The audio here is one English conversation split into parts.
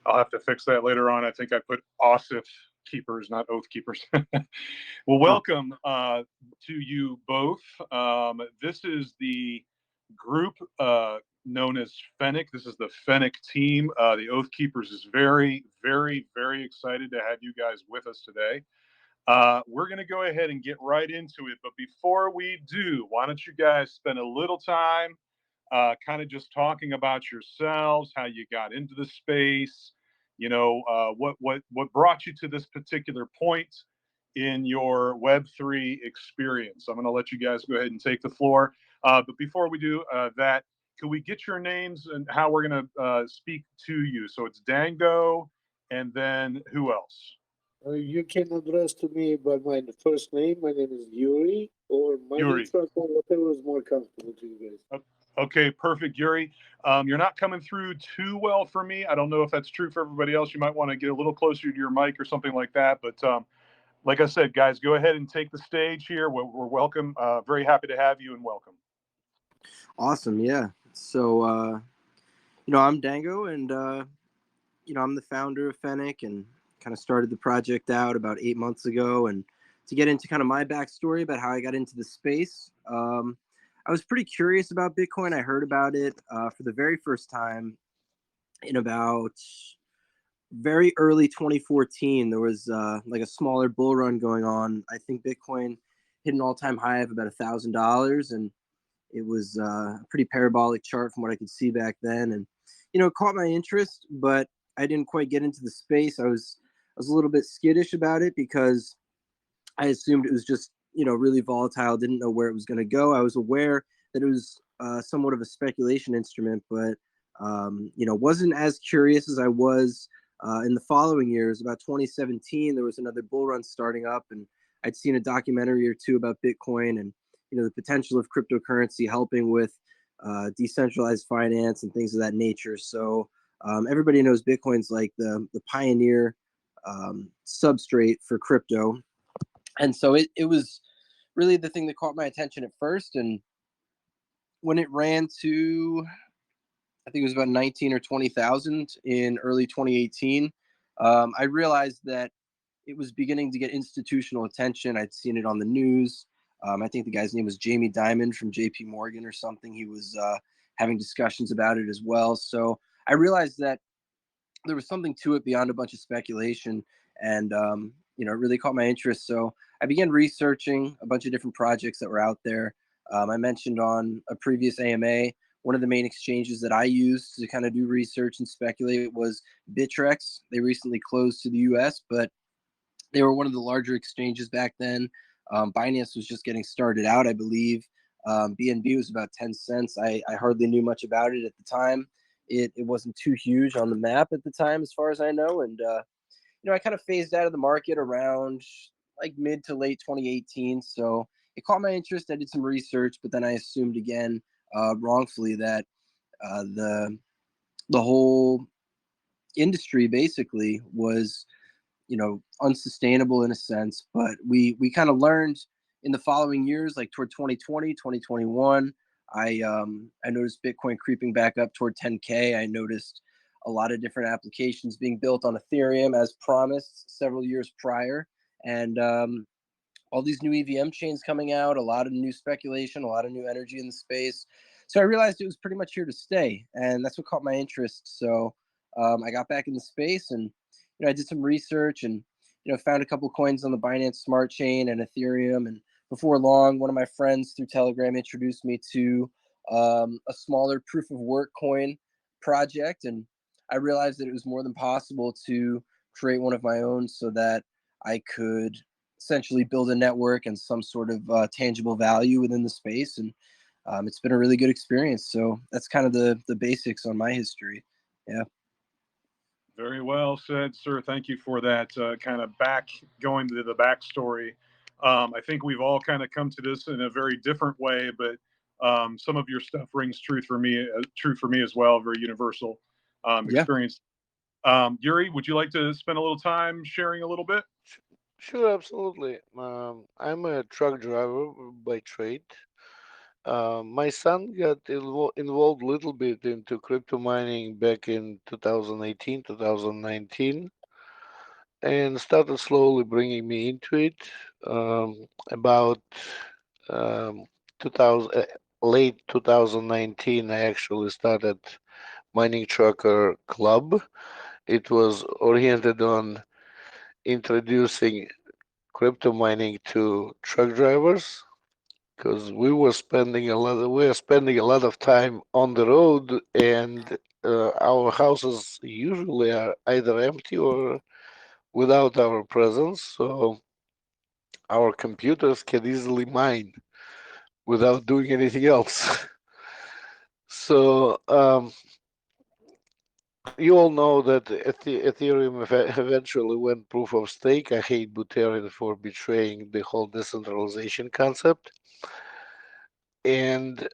I'll have to fix that later on. I think I put Ossif Keepers, not Oath Keepers. Well, Oh, welcome to you both. This is the group known as Fennec. This is the Fennec team. The Oath Keepers is very, very, very excited to have you guys with us today. We're going to go ahead and get right into it. But before we do, why don't you guys spend a little time kind of just talking about yourselves, how you got into the space, what brought you to this particular point in your Web3 experience. I'm going to let you guys go ahead and take the floor. But before we do that, can we get your names and how we're going to speak to you? So it's Dango, and then who else? You can address to me by my first name. My name is Yuri, or my name Yuri. starts or whatever is more comfortable to you guys. Okay, perfect, Yuri. You're not coming through too well for me. I don't know if that's true for everybody else. You might want to get a little closer to your mic or something like that. But like I said, guys, go ahead and take the stage here. We're welcome. Very happy to have you and welcome. awesome. Yeah. So, I'm Dango, and, I'm the founder of Fennec, and kind of started the project out about 8 months ago. And to get into kind of my backstory about how I got into the space, I was pretty curious about Bitcoin. I heard about it for the very first time in about very early 2014. There was like a smaller bull run going on. I think Bitcoin hit an all-time high of about $1,000, and it was a pretty parabolic chart from what I could see back then. And it caught my interest, but I didn't quite get into the space. I was a little bit skittish about it because I assumed it was just really volatile. Didn't know where it was going to go. I was aware that it was somewhat of a speculation instrument, but wasn't as curious as I was in the following years. About 2017, there was another bull run starting up, and I'd seen a documentary or two about Bitcoin and the potential of cryptocurrency helping with decentralized finance and things of that nature. So everybody knows Bitcoin's like the pioneer substrate for crypto. And so it was really the thing that caught my attention at first. And when it ran to, I think it was about 19 or 20,000 in early 2018, I realized that it was beginning to get institutional attention. I'd seen it on the news. I think the guy's name was Jamie Dimon from JP Morgan or something. He was having discussions about it as well. So I realized that there was something to it beyond a bunch of speculation, and it really caught my interest. So I began researching a bunch of different projects that were out there. I mentioned on a previous AMA, one of the main exchanges that I used to kind of do research and speculate was Bittrex. They recently closed to the US, but they were one of the larger exchanges back then. Binance was just getting started out, I believe. BNB was about 10 cents. I hardly knew much about it at the time. It wasn't too huge on the map at the time, as far as I know. And, I kind of phased out of the market around like mid to late 2018. So it caught my interest. I did some research, but then I assumed again, wrongfully, that the whole industry basically was unsustainable in a sense. But we kind of learned in the following years, like toward 2020, 2021, I noticed Bitcoin creeping back up toward 10K. I noticed a lot of different applications being built on Ethereum as promised several years prior, and all these new EVM chains coming out, a lot of new speculation, a lot of new energy in the space. So I realized it was pretty much here to stay, and that's what caught my interest. So I got back in the space, and I did some research, and found a couple coins on the Binance Smart Chain and Ethereum. And before long, one of my friends through Telegram introduced me to a smaller proof of work coin project, and I realized that it was more than possible to create one of my own so that I could essentially build a network and some sort of tangible value within the space. And it's been a really good experience. So that's kind of the basics on my history. Yeah. Very well said, sir. Thank you for that kind of going to the backstory. I think we've all kind of come to this in a very different way, but some of your stuff rings true for me as well. Very universal experience. Yuri, would you like to spend a little time sharing a little bit? Sure, absolutely. I'm a truck driver by trade, My son got involved a little bit into crypto mining back in 2018, 2019, and started slowly bringing me into it. About um, 2000, late 2019, I actually started Mining Trucker Club. It was oriented on introducing crypto mining to truck drivers because we were spending a lot of time on the road, and our houses usually are either empty or without our presence, so our computers can easily mine without doing anything else. So you all know that Ethereum eventually went proof of stake. I hate Buterin for betraying the whole decentralization concept. And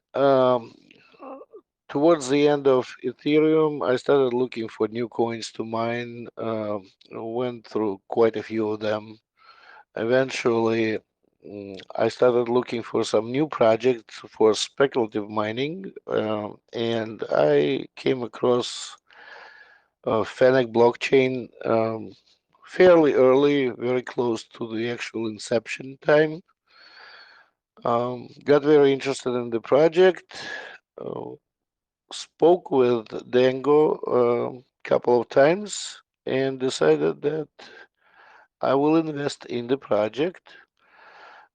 towards the end of Ethereum, I started looking for new coins to mine. Went through quite a few of them. Eventually, I started looking for some new projects for speculative mining, and I came across Fennec Blockchain fairly early, very close to the actual inception time. Got very interested in the project. Uh, Spoke with Dango a couple of times and decided that I will invest in the project,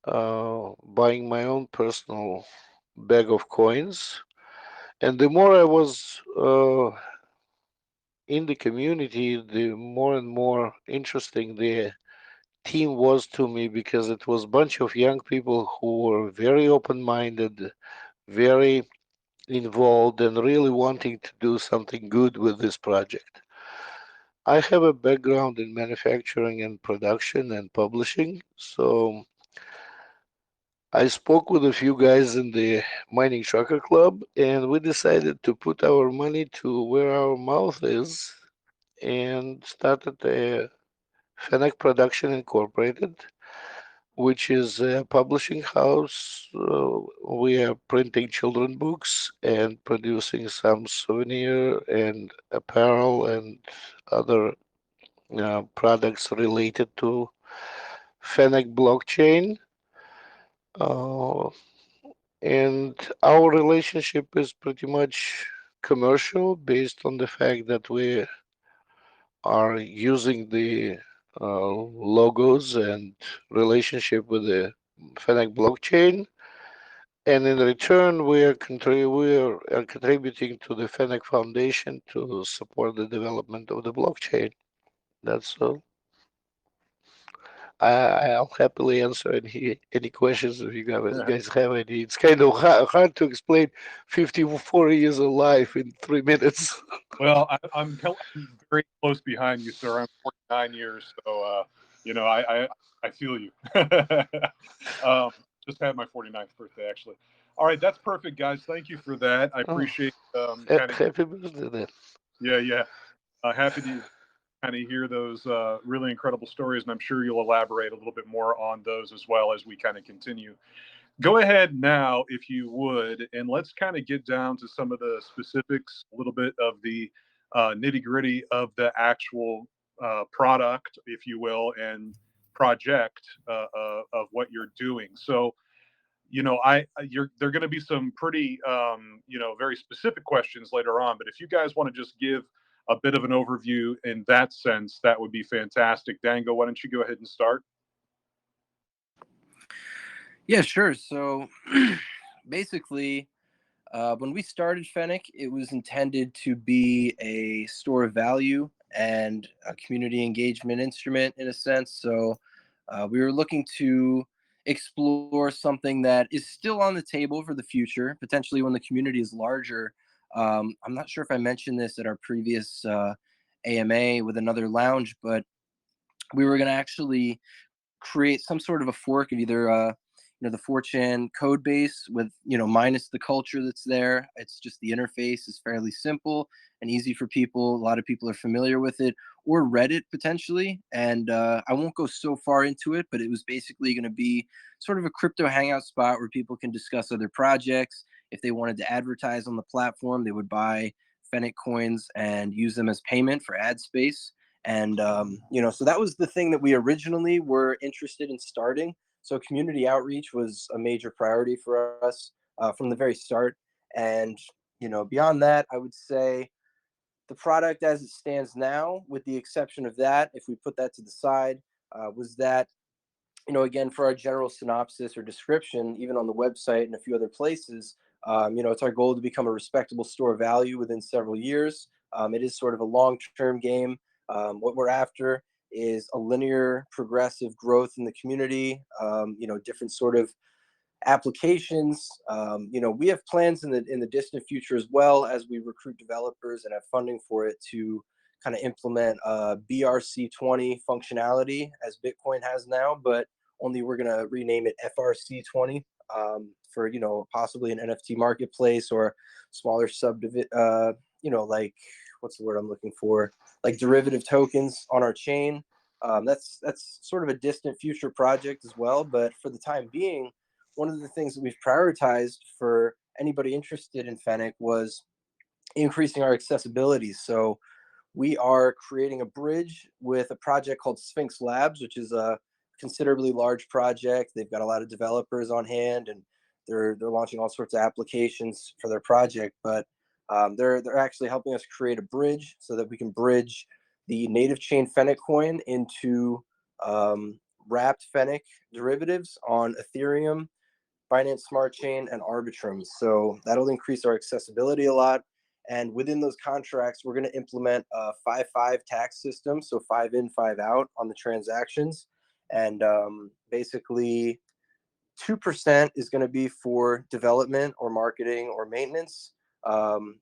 buying my own personal bag of coins. And the more I was in the community, the more and more interesting the team was to me because it was a bunch of young people who were very open-minded, very involved, and really wanting to do something good with this project. I have a background in manufacturing and production and publishing, so I spoke with a few guys in the Mining Trucker Club, and we decided to put our money to where our mouth is and started a Fennec Production Incorporated, which is a publishing house. We are printing children books and producing some souvenir and apparel and other products related to Fennec Blockchain. Uh, and our relationship is pretty much commercial based on the fact that we are using the logos and relationship with the Fennec blockchain. And in return, we are contributing to the Fennec Foundation to support the development of the blockchain. That's all. I'll happily answer any questions if you guys have any. It's kind of hard to explain 54 years of life in 3 minutes. Well, I'm very close behind you, sir. I'm 49 years, so I feel you. um, just had my 49th birthday, actually. All right, that's perfect, guys. Thank you for that. I Oh, appreciate kind of happy birthday then. yeah. Happy to kind of hear those really incredible stories, and I'm sure you'll elaborate a little bit more on those as well as we kind of continue. Go ahead now, if you would, and let's kind of get down to some of the specifics, a little bit of the nitty gritty of the actual product, if you will, and project of what you're doing. So, there are going to be some pretty, very specific questions later on. But if you guys want to just give a bit of an overview in that sense, that would be fantastic. Dango, why don't you go ahead and start? Yeah, sure. So basically, when we started Fennec, it was intended to be a store of value and a community engagement instrument in a sense. So we were looking to explore something that is still on the table for the future, potentially when the community is larger. I'm not sure if I mentioned this at our previous AMA with another lounge, but we were going to actually create some sort of a fork of either the 4chan code base with, minus the culture that's there. It's just the interface is fairly simple and easy for people. A lot of people are familiar with it, or Reddit potentially. And I won't go so far into it, but it was basically going to be sort of a crypto hangout spot where people can discuss other projects. If they wanted to advertise on the platform, they would buy Fennec coins and use them as payment for ad space. And, so that was the thing that we originally were interested in starting. So community outreach was a major priority for us from the very start. And, beyond that, I would say the product as it stands now, with the exception of that, if we put that to the side, was that, again, for our general synopsis or description, even on the website and a few other places, it's our goal to become a respectable store of value within several years. It is sort of a long-term game. What we're after is a linear, progressive growth in the community, different sort of applications. We have plans in the distant future, as well as we recruit developers and have funding for it, to kind of implement BRC20 functionality as Bitcoin has now, but only we're going to rename it FRC20 for, possibly an NFT marketplace or smaller like, what's the word I'm looking for? Like derivative tokens on our chain. That's sort of a distant future project as well. But for the time being, one of the things that we've prioritized for anybody interested in Fennec was increasing our accessibility. So we are creating a bridge with a project called Sphinx Labs, which is a considerably large project. They've got a lot of developers on hand, and they're launching all sorts of applications for their project. But they're actually helping us create a bridge so that we can bridge the native chain Fennec coin into wrapped Fennec derivatives on Ethereum, Binance Smart Chain, and Arbitrum. So that'll increase our accessibility a lot. And within those contracts, we're going to implement a 5-5 tax system. So 5 in, 5 out on the transactions. And basically 2% is going to be for development or marketing or maintenance.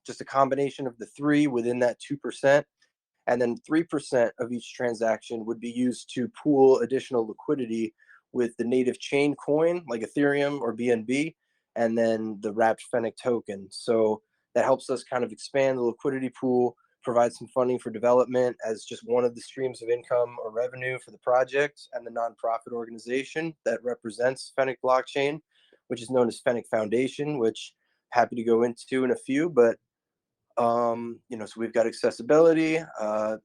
Just a combination of the three within that 2%. And then 3% of each transaction would be used to pool additional liquidity with the native chain coin, like Ethereum or BNB, and then the wrapped Fennec token. So that helps us kind of expand the liquidity pool, provide some funding for development as just one of the streams of income or revenue for the project and the nonprofit organization that represents Fennec Blockchain, which is known as Fennec Foundation, which I'm happy to go into in a few. But so we've got accessibility.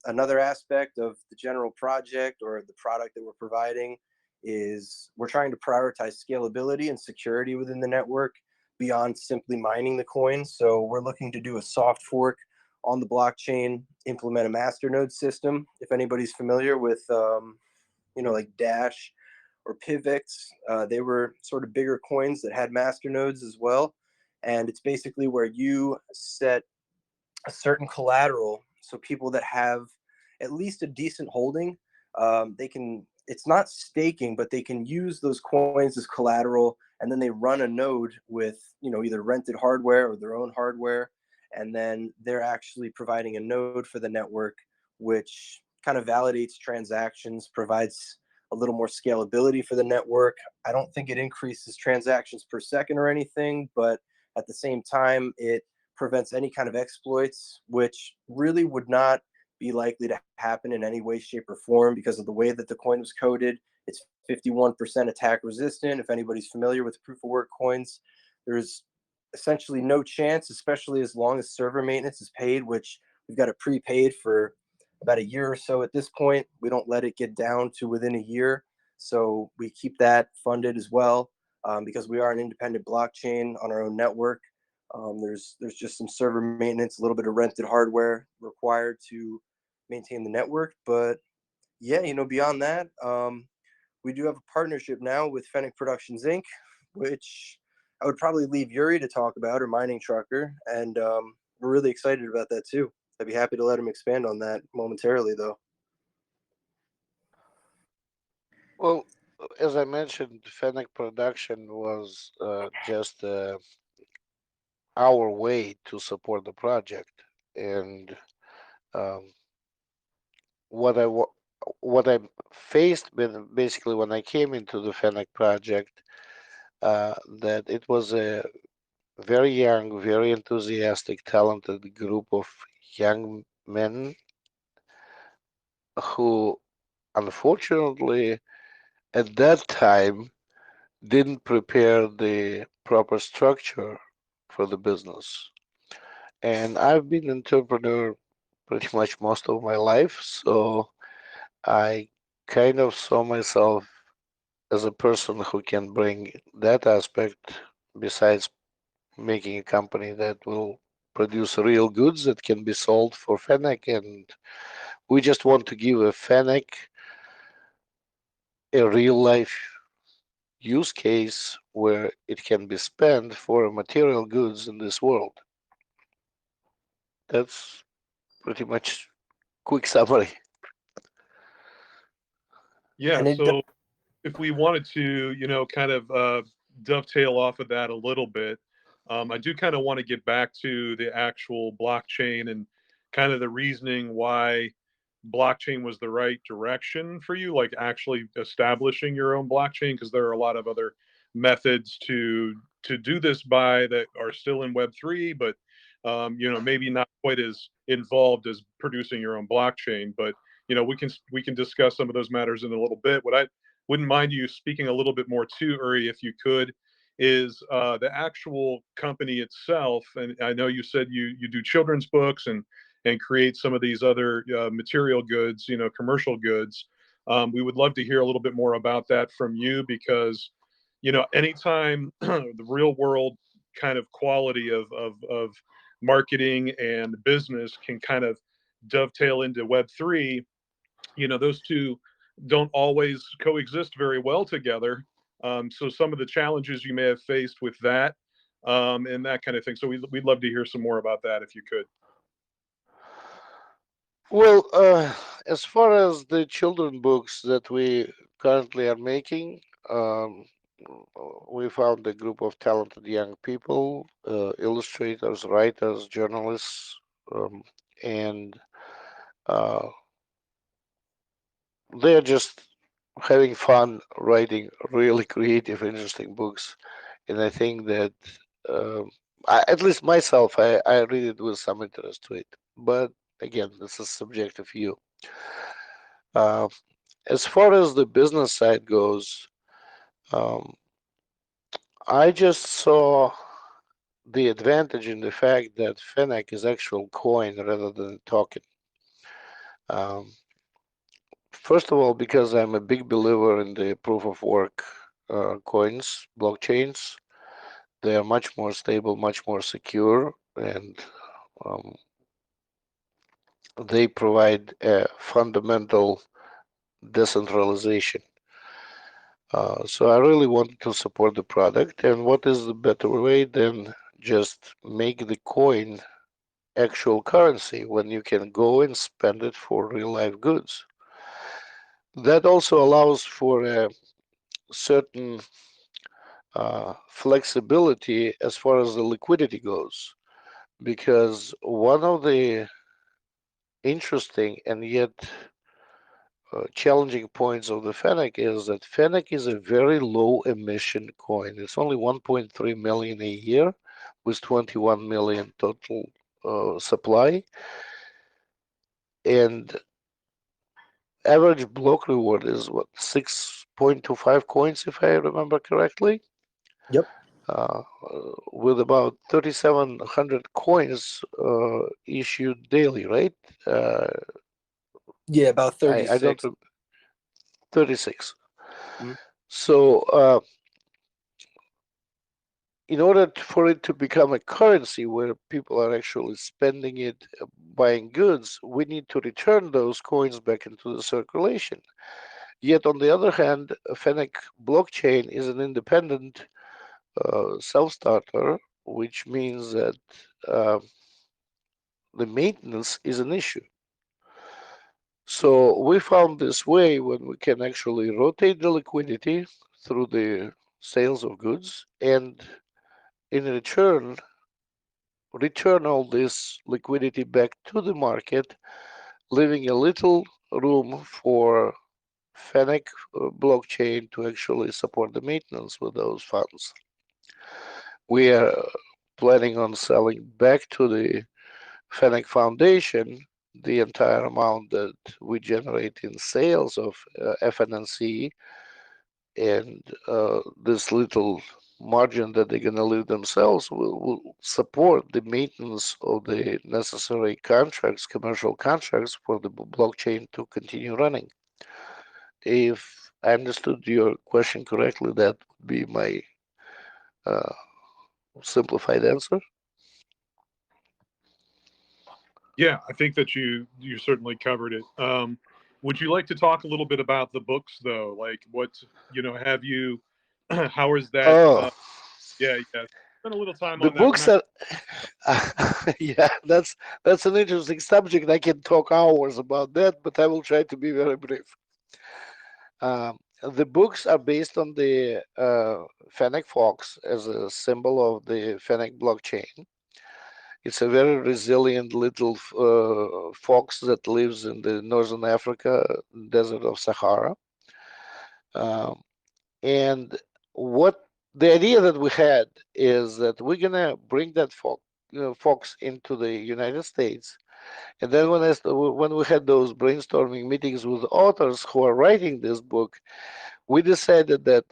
Another aspect of the general project or the product that we're providing is we're trying to prioritize scalability and security within the network beyond simply mining the coins. So we're looking to do a soft fork on the blockchain, implement a masternode system. If anybody's familiar with, like Dash or PivX, they were sort of bigger coins that had masternodes as well. And it's basically where you set a certain collateral, so people that have at least a decent holding, it's not staking, but they can use those coins as collateral, and then they run a node with either rented hardware or their own hardware, and then they're actually providing a node for the network, which kind of validates transactions, provides a little more scalability for the network. I don't think it increases transactions per second or anything, but at the same time, it prevents any kind of exploits, which really would not be likely to happen in any way, shape, or form because of the way that the coin was coded. It's 51% attack resistant. If anybody's familiar with proof of work coins, there's essentially no chance, especially as long as server maintenance is paid, which we've got it prepaid for about a year or so at this point. We don't let it get down to within a year. So we keep that funded as well because we are an independent blockchain on our own network. There's just some server maintenance, a little bit of rented hardware required to maintain the network. But yeah, beyond that, we do have a partnership now with Fennec Productions Inc, which I would probably leave Yuri to talk about, or Mining Trucker. And we're really excited about that too. I'd be happy to let him expand on that momentarily, though. Well, as I mentioned, Fennec Production was just our way to support the project, and um, what I faced with basically when I came into the Fennec project that it was a very young, very enthusiastic, talented group of young men who, unfortunately, at that time didn't prepare the proper structure for the business. And I've been an entrepreneur pretty much most of my life, so I kind of saw myself as a person who can bring that aspect besides making a company that will produce real goods that can be sold for Fennec. And we just want to give a Fennec a real life use case where it can be spent for material goods in this world. That's pretty much quick summary. Yeah. And it So if we wanted to, kind of dovetail off of that a little bit, I do kind of want to get back to the actual blockchain and kind of the reasoning why blockchain was the right direction for you, like actually establishing your own blockchain, because there are a lot of other methods to do this by that are still in Web3, but maybe not quite as involved as producing your own blockchain. But we can discuss some of those matters in a little bit. What I wouldn't mind you speaking a little bit more to, Uri, if you could, is the actual company itself. And I know you said you do children's books and create some of these other material goods, commercial goods. We would love to hear a little bit more about that from you, because anytime the real world kind of quality of marketing and business can kind of dovetail into Web3, those two don't always coexist very well together. So some of the challenges you may have faced with that, and that kind of thing. So we'd love to hear some more about that if you could. Well, as far as the children books that we currently are making, we found a group of talented young people, illustrators, writers, journalists, um, and uh, they're just having fun writing really creative, interesting books. And I think that, um, at least myself, I read it with some interest to it. But again, this is subjective view. Uh, as far as the business side goes, um, I just saw the advantage in the fact that Fennec is actual coin rather than a token. Um, First of all, because I'm a big believer in the proof of work coins, blockchains. They are much more stable, much more secure, and um, they provide a fundamental decentralization. So I really wanted to support the product, and what is the better way than just make the coin actual currency when you can go and spend it for real life goods? That also allows for a certain flexibility as far as the liquidity goes, because one of the interesting and yet challenging points of the Fennec is that Fennec is a very low emission coin. It's only 1.3 million a year with 21 million total supply, and average block reward is what, 6.25 coins if I remember correctly. Yep. uh, with about 3,700 coins issued daily, right? Uh, Yeah, about I don't 36. 36. Mm. So in order for it to become a currency where people are actually spending it, buying goods, we need to return those coins back into the circulation. Yet on the other hand, Fennec blockchain is an independent self-starter, which means that uh, the maintenance is an issue. So we found this way when we can actually rotate the liquidity through the sales of goods and in return all this liquidity back to the market, leaving a little room for Fennec blockchain to actually support the maintenance with those funds. We are planning on selling back to the Fennec Foundation the entire amount that we generate in sales of FNNC, and this little margin that they're going to leave themselves will support the maintenance of the necessary contracts, commercial contracts for the blockchain to continue running. If I understood your question correctly, that would be my simplified answer. Yeah, I think that you certainly covered it. Would you like to talk a little bit about the books, though? Like, what have you? How is that? Oh, Yeah, spend a little time the on that. We're books not. are, yeah, that's an interesting subject. I can talk hours about that, but I will try to be very brief. The books are based on the Fennec fox as a symbol of the Fennec blockchain. It's a very resilient little fox that lives in the northern Africa desert of Sahara. Um, and what the idea that we had is that we're gonna bring that fox into the United States, and then when we had those brainstorming meetings with authors who are writing this book, we decided that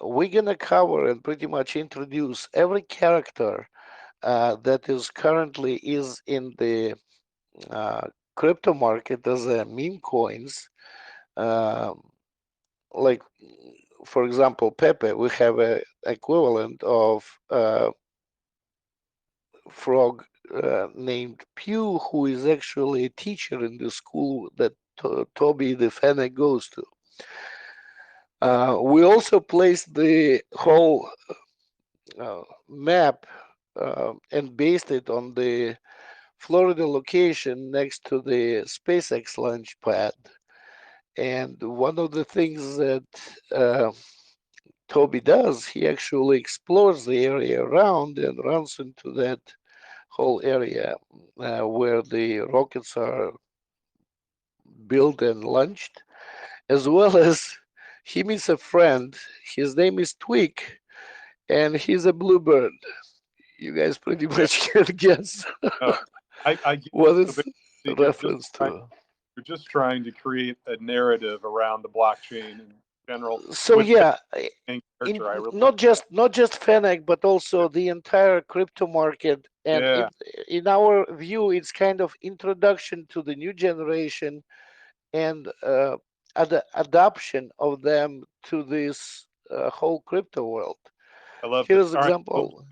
we're gonna cover and pretty much introduce every character that is currently in the uh, crypto market as meme coins. Um, like, for example, Pepe, we have a equivalent of frog named Pew, who is actually a teacher in the school that Toby the Fennec goes to. We also placed the whole map and based it on the Florida location next to the SpaceX launch pad. And one of the things that Toby does, he actually explores the area around and runs into that whole area where the rockets are built and launched, as well as he meets a friend. His name is Tweak, and he's a bluebird. You guys pretty Yeah, much can guess I get what so it's basically a reference to. you're just trying to create a narrative around the blockchain in general So with Fennec yeah, main in character. I really not just Fennec, but also the entire crypto market. And yeah. in our view, it's kind of introduction to the new generation and adoption of them to this whole crypto world. I love this. Here's an All right. Well, example.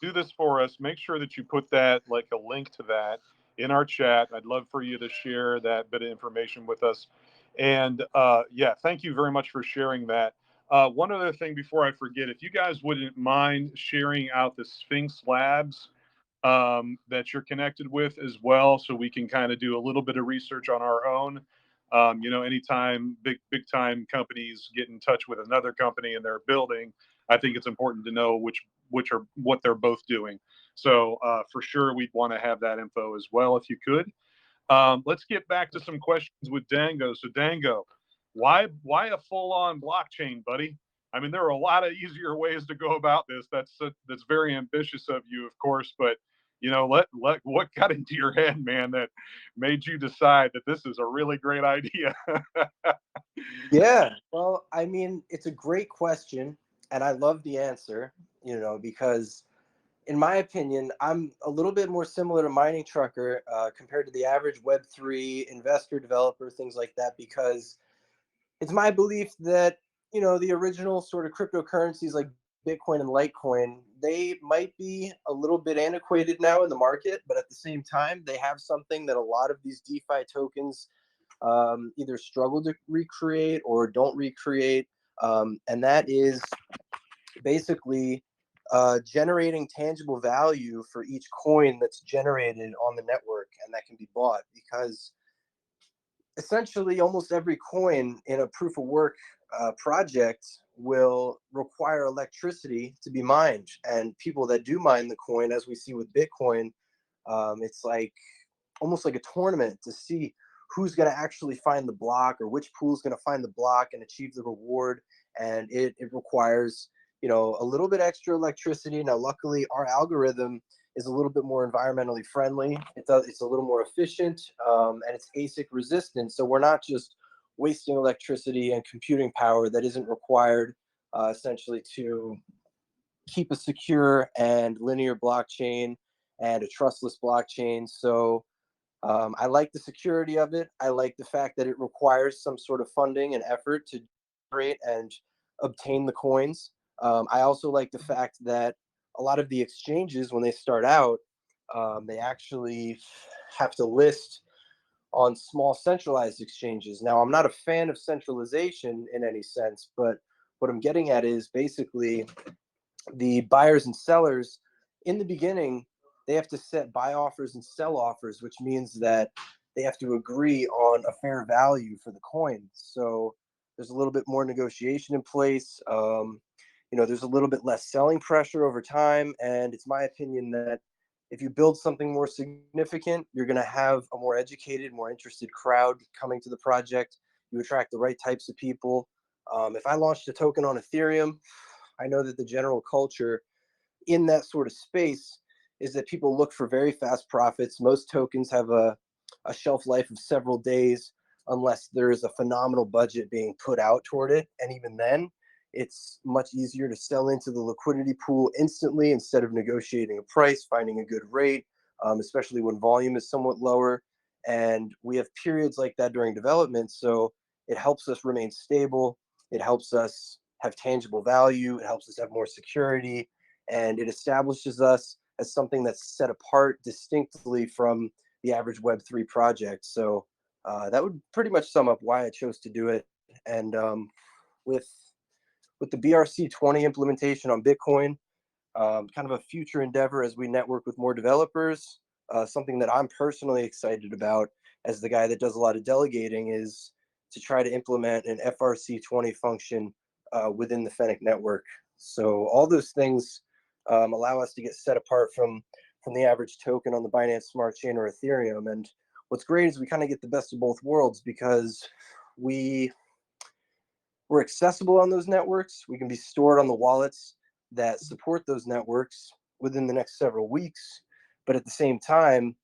do this for us. Make sure that you put that, like a link to that, in our chat. I'd love for you to share that bit of information with us. And yeah, thank you very much for sharing that. One other thing before I forget, if you guys wouldn't mind sharing out the Sphinx Labs that you're connected with as well, so we can kind of do a little bit of research on our own. Anytime big time companies get in touch with another company in their building, I think it's important to know which are what they're both doing. So for sure, we'd want to have that info as well if you could. Let's get back to some questions with Dango. So Dango, why a full on blockchain, buddy? I mean, there are a lot of easier ways to go about this. That's very ambitious of you, of course, but let what got into your head, man, that made you decide that this is a really great idea. Yeah, well, I mean, it's a great question, and I love the answer, because in my opinion, I'm a little bit more similar to Mining Trucker compared to the average Web3 investor, developer, things like that, because it's my belief that, the original sort of cryptocurrencies like Bitcoin and Litecoin, they might be a little bit antiquated now in the market, but at the same time, they have something that a lot of these DeFi tokens either struggle to recreate or don't recreate. And that is basically generating tangible value for each coin that's generated on the network and that can be bought, because essentially almost every coin in a proof of work project will require electricity to be mined, and people that do mine the coin, as we see with Bitcoin, it's like almost like a tournament to see who's going to actually find the block, or which pool is going to find the block and achieve the reward. And it requires, you know, a little bit extra electricity. Now, luckily, our algorithm is a little bit more environmentally friendly. It's a little more efficient, and it's ASIC resistant. So we're not just wasting electricity and computing power that isn't required, essentially, to keep a secure and linear blockchain and a trustless blockchain. So I like the security of it. I like the fact that it requires some sort of funding and effort to generate and obtain the coins. I also like the fact that a lot of the exchanges, when they start out, they actually have to list on small centralized exchanges. Now, I'm not a fan of centralization in any sense, but what I'm getting at is basically the buyers and sellers in the beginning, they have to set buy offers and sell offers, which means that they have to agree on a fair value for the coin. So there's a little bit more negotiation in place. You know, there's a little bit less selling pressure over time. And it's my opinion that if you build something more significant, you're going to have a more educated, more interested crowd coming to the project. You attract the right types of people. If I launched a token on Ethereum, I know that the general culture in that sort of space is that people look for very fast profits. Most tokens have a shelf life of several days unless there is a phenomenal budget being put out toward it. And even then, it's much easier to sell into the liquidity pool instantly instead of negotiating a price, finding a good rate, especially when volume is somewhat lower. And we have periods like that during development. So it helps us remain stable. It helps us have tangible value. It helps us have more security. And it establishes us as something that's set apart distinctly from the average Web3 project. So that would pretty much sum up why I chose to do it. And with the BRC20 implementation on Bitcoin, kind of a future endeavor as we network with more developers, something that I'm personally excited about as the guy that does a lot of delegating is to try to implement an FRC20 function within the Fennec network. So all those things allow us to get set apart from the average token on the Binance Smart Chain or Ethereum. And what's great is we kind of get the best of both worlds because we're accessible on those networks. We can be stored on the wallets that support those networks within the next several weeks. But at the same time,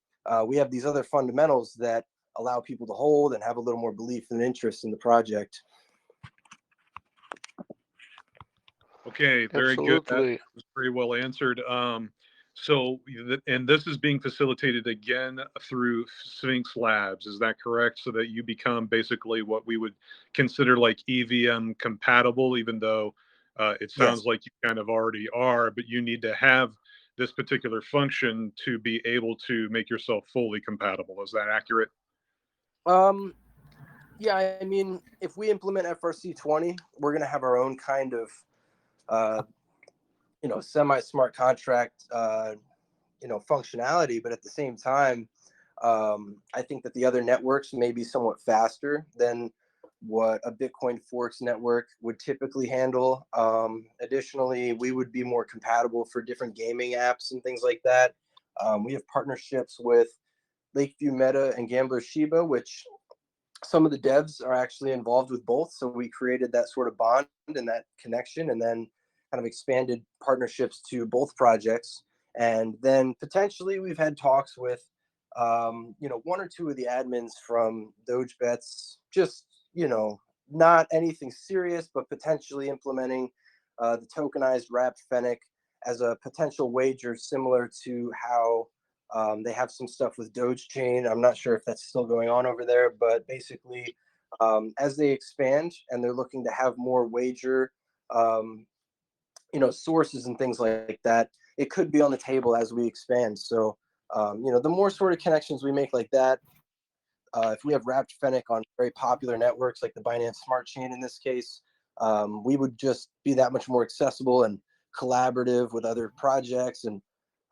we have these other fundamentals that allow people to hold and have a little more belief and interest in the project. Okay, very good. That Absolutely. was very well answered. So, and this is being facilitated again through Sphinx Labs. Is that correct? So that you become basically what we would consider like EVM compatible, even though it sounds Yes. like you kind of already are, but you need to have this particular function to be able to make yourself fully compatible. Is that accurate? Yeah, I mean, if we implement FRC20, we're going to have our own kind of, semi-smart contract, functionality. But at the same time, I think that the other networks may be somewhat faster than what a Bitcoin Forks network would typically handle. Additionally, we would be more compatible for different gaming apps and things like that. We have partnerships with Lakeview Meta and Gambler Shiba, which some of the devs are actually involved with both. So we created that sort of bond and that connection, and then kind of expanded partnerships to both projects. And then potentially we've had talks with, one or two of the admins from Doge Bets, just, not anything serious, but potentially implementing the tokenized wrapped Fennec as a potential wager similar to how they have some stuff with Doge Chain. I'm not sure if that's still going on over there, but basically, as they expand and they're looking to have more wager, sources and things like that, it could be on the table as we expand. So, the more sort of connections we make like that, if we have wrapped Fennec on very popular networks like the Binance Smart Chain in this case, we would just be that much more accessible and collaborative with other projects. And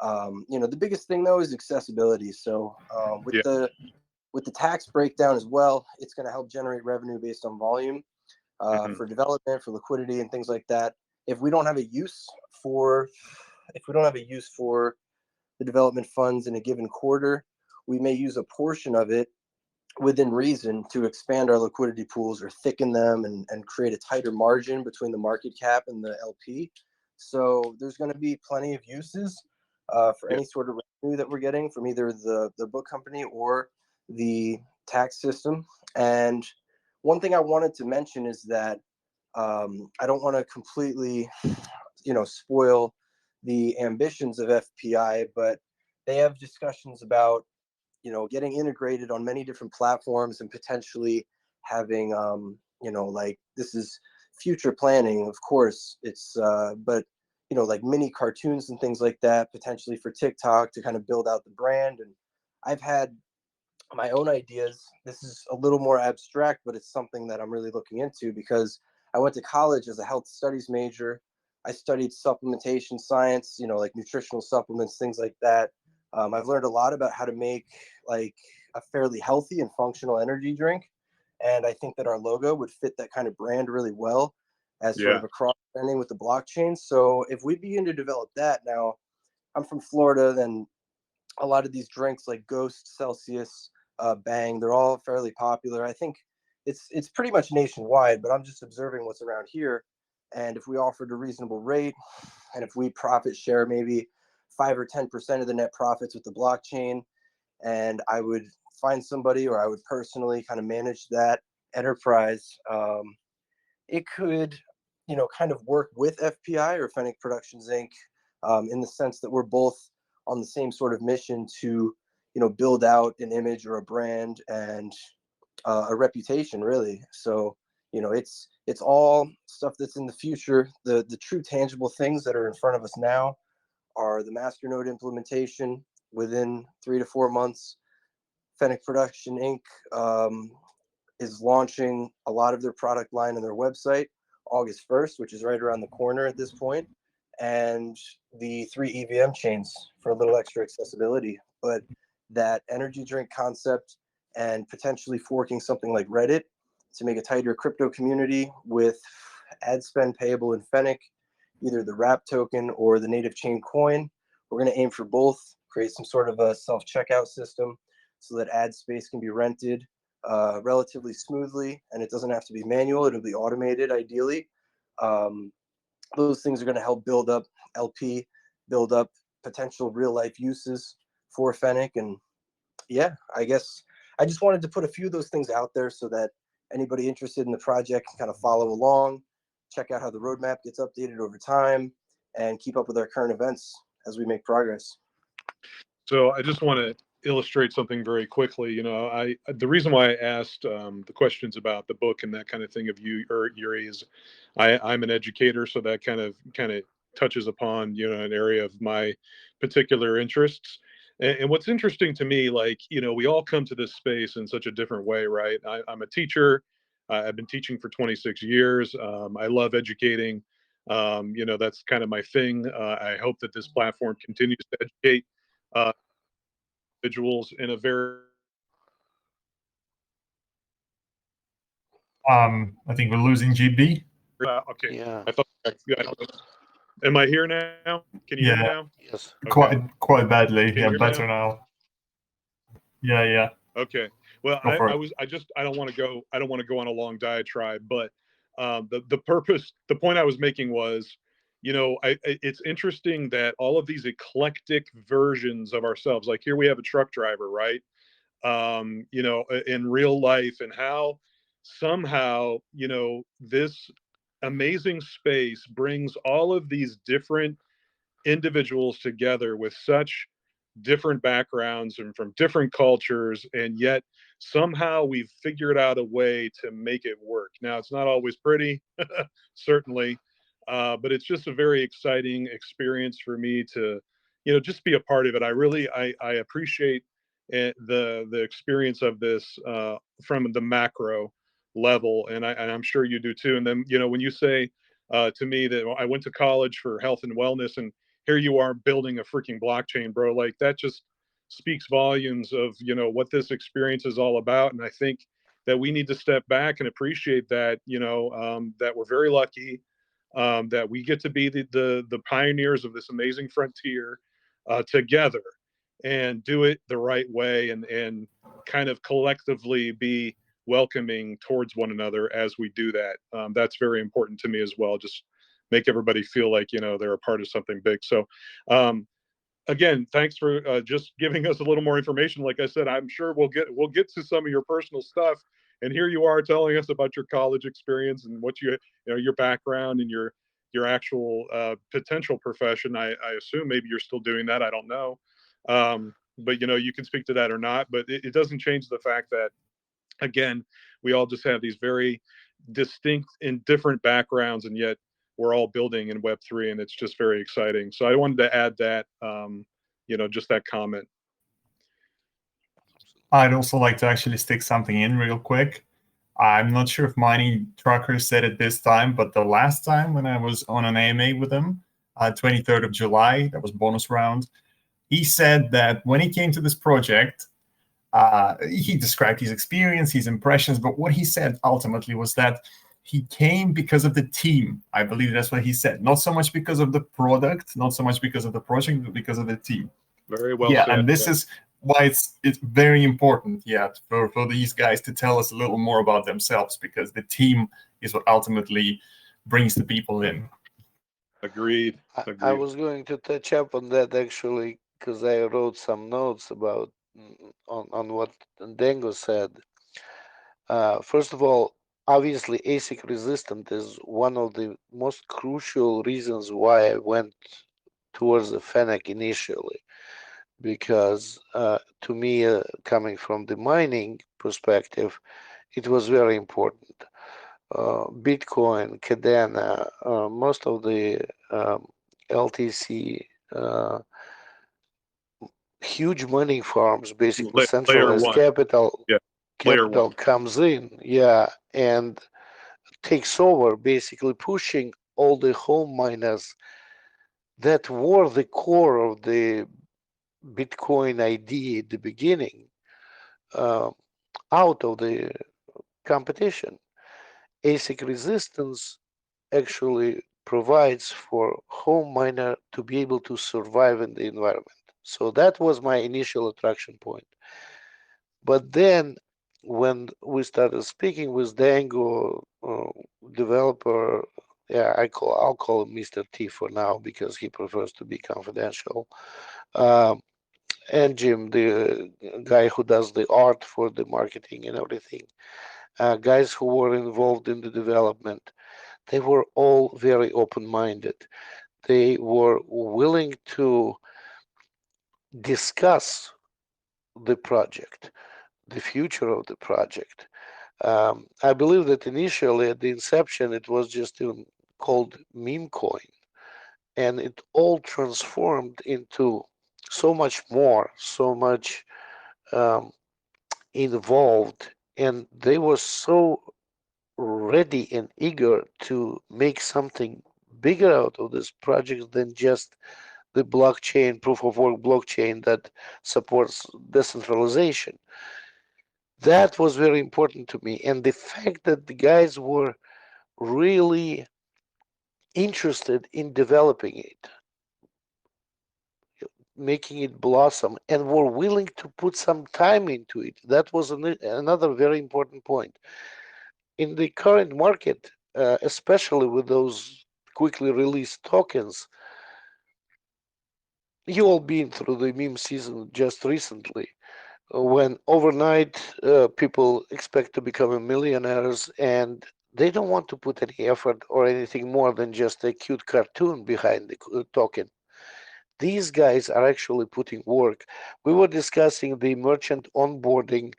the biggest thing though is accessibility. So Yeah. with the tax breakdown as well, it's going to help generate revenue based on volume for development, for liquidity, and things like that. If we don't have a use for the development funds in a given quarter, we may use a portion of it within reason to expand our liquidity pools or thicken them and create a tighter margin between the market cap and the LP. So there's going to be plenty of uses for any sort of revenue that we're getting from either the book company or the tax system. And one thing I wanted to mention is that I don't want to completely, spoil the ambitions of FPI, but they have discussions about, getting integrated on many different platforms and potentially having, like this is future planning, of course. It's, but like mini cartoons and things like that, potentially for TikTok to kind of build out the brand. And I've had my own ideas. This is a little more abstract, but it's something that I'm really looking into because I went to college as a health studies major. I studied supplementation science, like nutritional supplements, things like that. I've learned a lot about how to make like a fairly healthy and functional energy drink. And I think that our logo would fit that kind of brand really well as sort of a cross branding with the blockchain. So if we begin to develop that now, I'm from Florida, then a lot of these drinks like Ghost, Celsius, Bang, they're all fairly popular. I think it's pretty much nationwide, but I'm just observing what's around here. And if we offered a reasonable rate, and if we profit share maybe 5 or 10% of the net profits with the blockchain, and I would find somebody, or I would personally kind of manage that enterprise, it could, kind of work with FPI or Fennec Productions Inc. In the sense that we're both on the same sort of mission to, build out an image or a brand and a reputation, really. So, it's all stuff that's in the future. The true tangible things that are in front of us now are the masternode implementation within 3 to 4 months. Fennec Production Inc. Is launching a lot of their product line on their website August 1st, which is right around the corner at this point, and the 3 EVM chains for a little extra accessibility. But that energy drink concept and potentially forking something like Reddit to make a tighter crypto community with ad spend payable in Fennec, either the wrap token or the native chain coin. We're going to aim for both, create some sort of a self-checkout system so that ad space can be rented relatively smoothly, and it doesn't have to be manual. It'll be automated, ideally. Those things are going to help build up LP, build up potential real life uses for Fennec. And yeah, I guess I just wanted to put a few of those things out there so that anybody interested in the project can kind of follow along, check out how the roadmap gets updated over time, and keep up with our current events as we make progress. So I just want to illustrate something very quickly. The reason why I asked the questions about the book and that kind of thing of you or Yuri is I'm an educator, so that kind of touches upon an area of my particular interests. And what's interesting to me, like we all come to this space in such a different way, right? I'm a teacher. I've been teaching for 26 years. I love educating. That's kind of my thing. I hope that this platform continues to educate individuals in a very I think we're losing GB. okay. Yeah. I thought. Am I here now? Can you hear me now? Yes. Okay. Quite badly. Can you Yeah, hear me better now. Yeah. Okay. Well, Go for it. I don't want to go on a long diatribe, but the point I was making was, it's interesting that all of these eclectic versions of ourselves, like here we have a truck driver, right? In real life, and how somehow, this amazing space brings all of these different individuals together with such different backgrounds and from different cultures, and yet somehow we've figured out a way to make it work. Now, it's not always pretty, certainly, but it's just a very exciting experience for me to, just be a part of it. I appreciate the experience of this from the macro level, and I'm sure you do too. And then, when you say to me that I went to college for health and wellness, and here you are building a freaking blockchain, bro. Like that just speaks volumes of, what this experience is all about. And I think that we need to step back and appreciate that, that we're very lucky, that we get to be the pioneers of this amazing frontier together and do it the right way. And kind of collectively be welcoming towards one another as we do that. That's very important to me as well. Just make everybody feel like, you know, they're a part of something big. So again, thanks for just giving us a little more information. Like I said, I'm sure we'll get to some of your personal stuff. And here you are telling us about your college experience and what you know, your background and your actual potential profession. I assume maybe you're still doing that. I don't know. But you know, you can speak to that or not. But it doesn't change the fact that, again, we all just have these very distinct and different backgrounds, and yet we're all building in Web3, and it's just very exciting. So I wanted to add that, you know, just that comment. I'd also like to actually stick something in real quick. I'm not sure if Mining Trucker said it this time, but the last time when I was on an AMA with him, 23rd of July, that was bonus round, he said that when he came to this project, he described his experience, his impressions, but what he said ultimately was that he came because of the team. I believe that's what he said. Not so much because of the product, not so much because of the project, but because of the team. Very well said. And this is why it's very important, for these guys to tell us a little more about themselves, because the team is what ultimately brings the people in. Agreed. I was going to touch up on that actually, because I wrote some notes about on what Dango said. First of all, obviously ASIC resistant is one of the most crucial reasons why I went towards the Fennec initially, because to me, coming from the mining perspective, it was very important. Bitcoin, Cadena, most of the LTC, huge mining farms, basically centralized capital. Yeah. Capital comes in, and takes over, basically pushing all the home miners that were the core of the Bitcoin idea at the beginning, out of the competition. ASIC resistance actually provides for home miner to be able to survive in the environment. So that was my initial attraction point. But then when we started speaking with Dango, developer, I'll call him Mr. T for now because he prefers to be confidential. And Jim, the guy who does the art for the marketing and everything, guys who were involved in the development, they were all very open-minded. They were willing to discuss the project, the future of the project. I believe that initially at the inception, it was just called meme coin, and it all transformed into so much more, so much involved, and they were so ready and eager to make something bigger out of this project than just the blockchain, proof of work blockchain that supports decentralization. That was very important to me. And the fact that the guys were really interested in developing it, making it blossom, and were willing to put some time into it, that was another very important point. In the current market, especially with those quickly released tokens, you all been through the meme season just recently, when overnight people expect to become millionaires and they don't want to put any effort or anything more than just a cute cartoon behind the token. These guys are actually putting work. We were discussing the merchant onboarding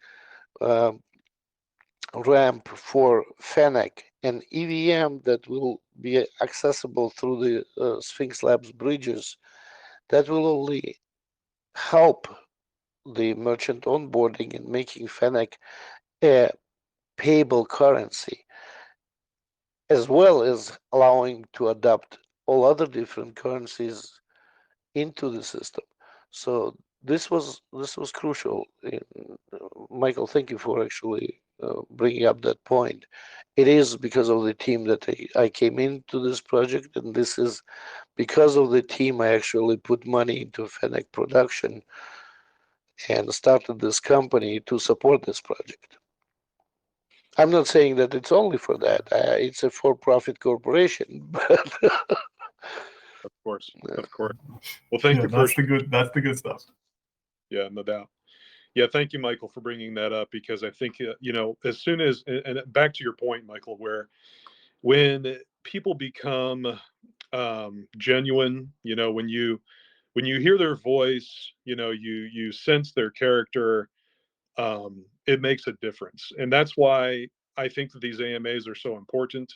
ramp for Fennec, an EVM that will be accessible through the Sphinx Labs bridges. That will only help the merchant onboarding and making Fennec a payable currency, as well as allowing to adopt all other different currencies into the system. So this was crucial. Michael, thank you for actually bringing up that point. It is because of the team that I came into this project, and this is because of the team I actually put money into Fennec production. and started this company to support this project. I'm not saying that it's only for that. It's a for-profit corporation, but Of course, of course. Well, thank Yeah, you for that's the good stuff. yeah, no doubt. Yeah, thank you, Michael, for bringing that up because I think as soon as and back to your point, Michael, where when people become genuine, when you hear their voice, you sense their character. It makes a difference, and that's why I think that these AMAs are so important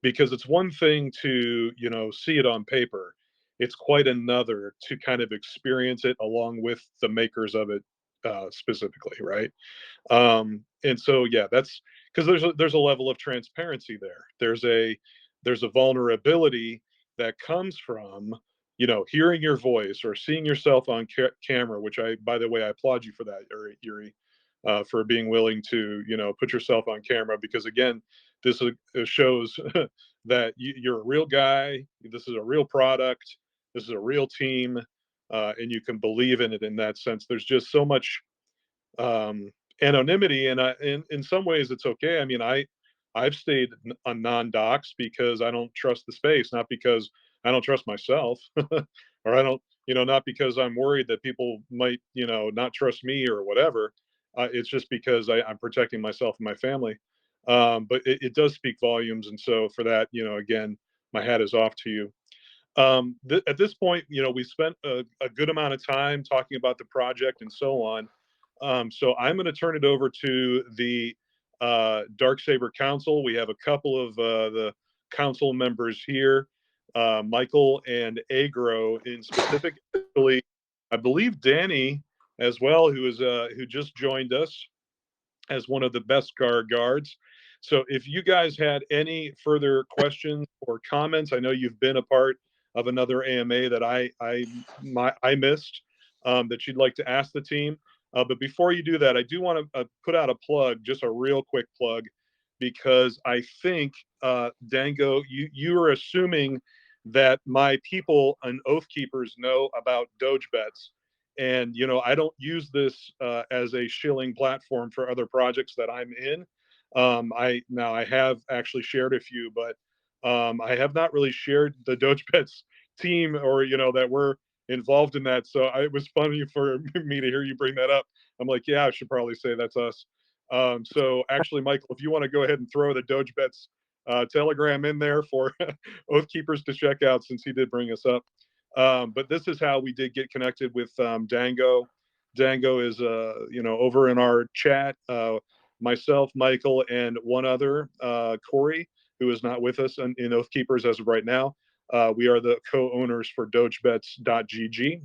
because it's one thing to see it on paper. It's quite another to kind of experience it along with the makers of it specifically, right? And so yeah, that's because there's a level of transparency there. There's a vulnerability that comes from hearing your voice or seeing yourself on camera, which I, by the way, I applaud you for that, Yuri, for being willing to put yourself on camera because again, this shows that you're a real guy. This is a real product. This is a real team, and you can believe in it in that sense. There's just so much anonymity, and in some ways it's okay. I mean, I've stayed on non-docs because I don't trust the space, not because I don't trust myself, or I don't, not because I'm worried that people might, not trust me or whatever. It's just because I'm protecting myself and my family. But it does speak volumes, and so for that, again, my hat is off to you. At this point, we spent a good amount of time talking about the project and so on. So I'm going to turn it over to the Darksaber Council. We have a couple of the council members here, Michael and Agro in specific. I believe Danny as well, who just joined us as one of the best guards. So if you guys had any further questions or comments, I know you've been a part of another AMA that I missed that you'd like to ask the team. But before you do that, I do want to put out a plug, just a real quick plug, because I think Dango, you are assuming that my people and Oathkeepers know about Doge bets. And I don't use this as a shilling platform for other projects that I'm in. I have actually shared a few, but I have not really shared the Doge Bets team or that we're involved in that. So it was funny for me to hear you bring that up. I'm like, yeah, I should probably say that's us. So actually, Michael, if you want to go ahead and throw the Doge Bets Telegram in there for Oathkeepers to check out, since he did bring us up. But this is how we did get connected with Dango. Dango is, over in our chat. Myself, Michael, and one other, Corey, who is not with us in Oathkeepers as of right now. We are the co-owners for dogebets.gg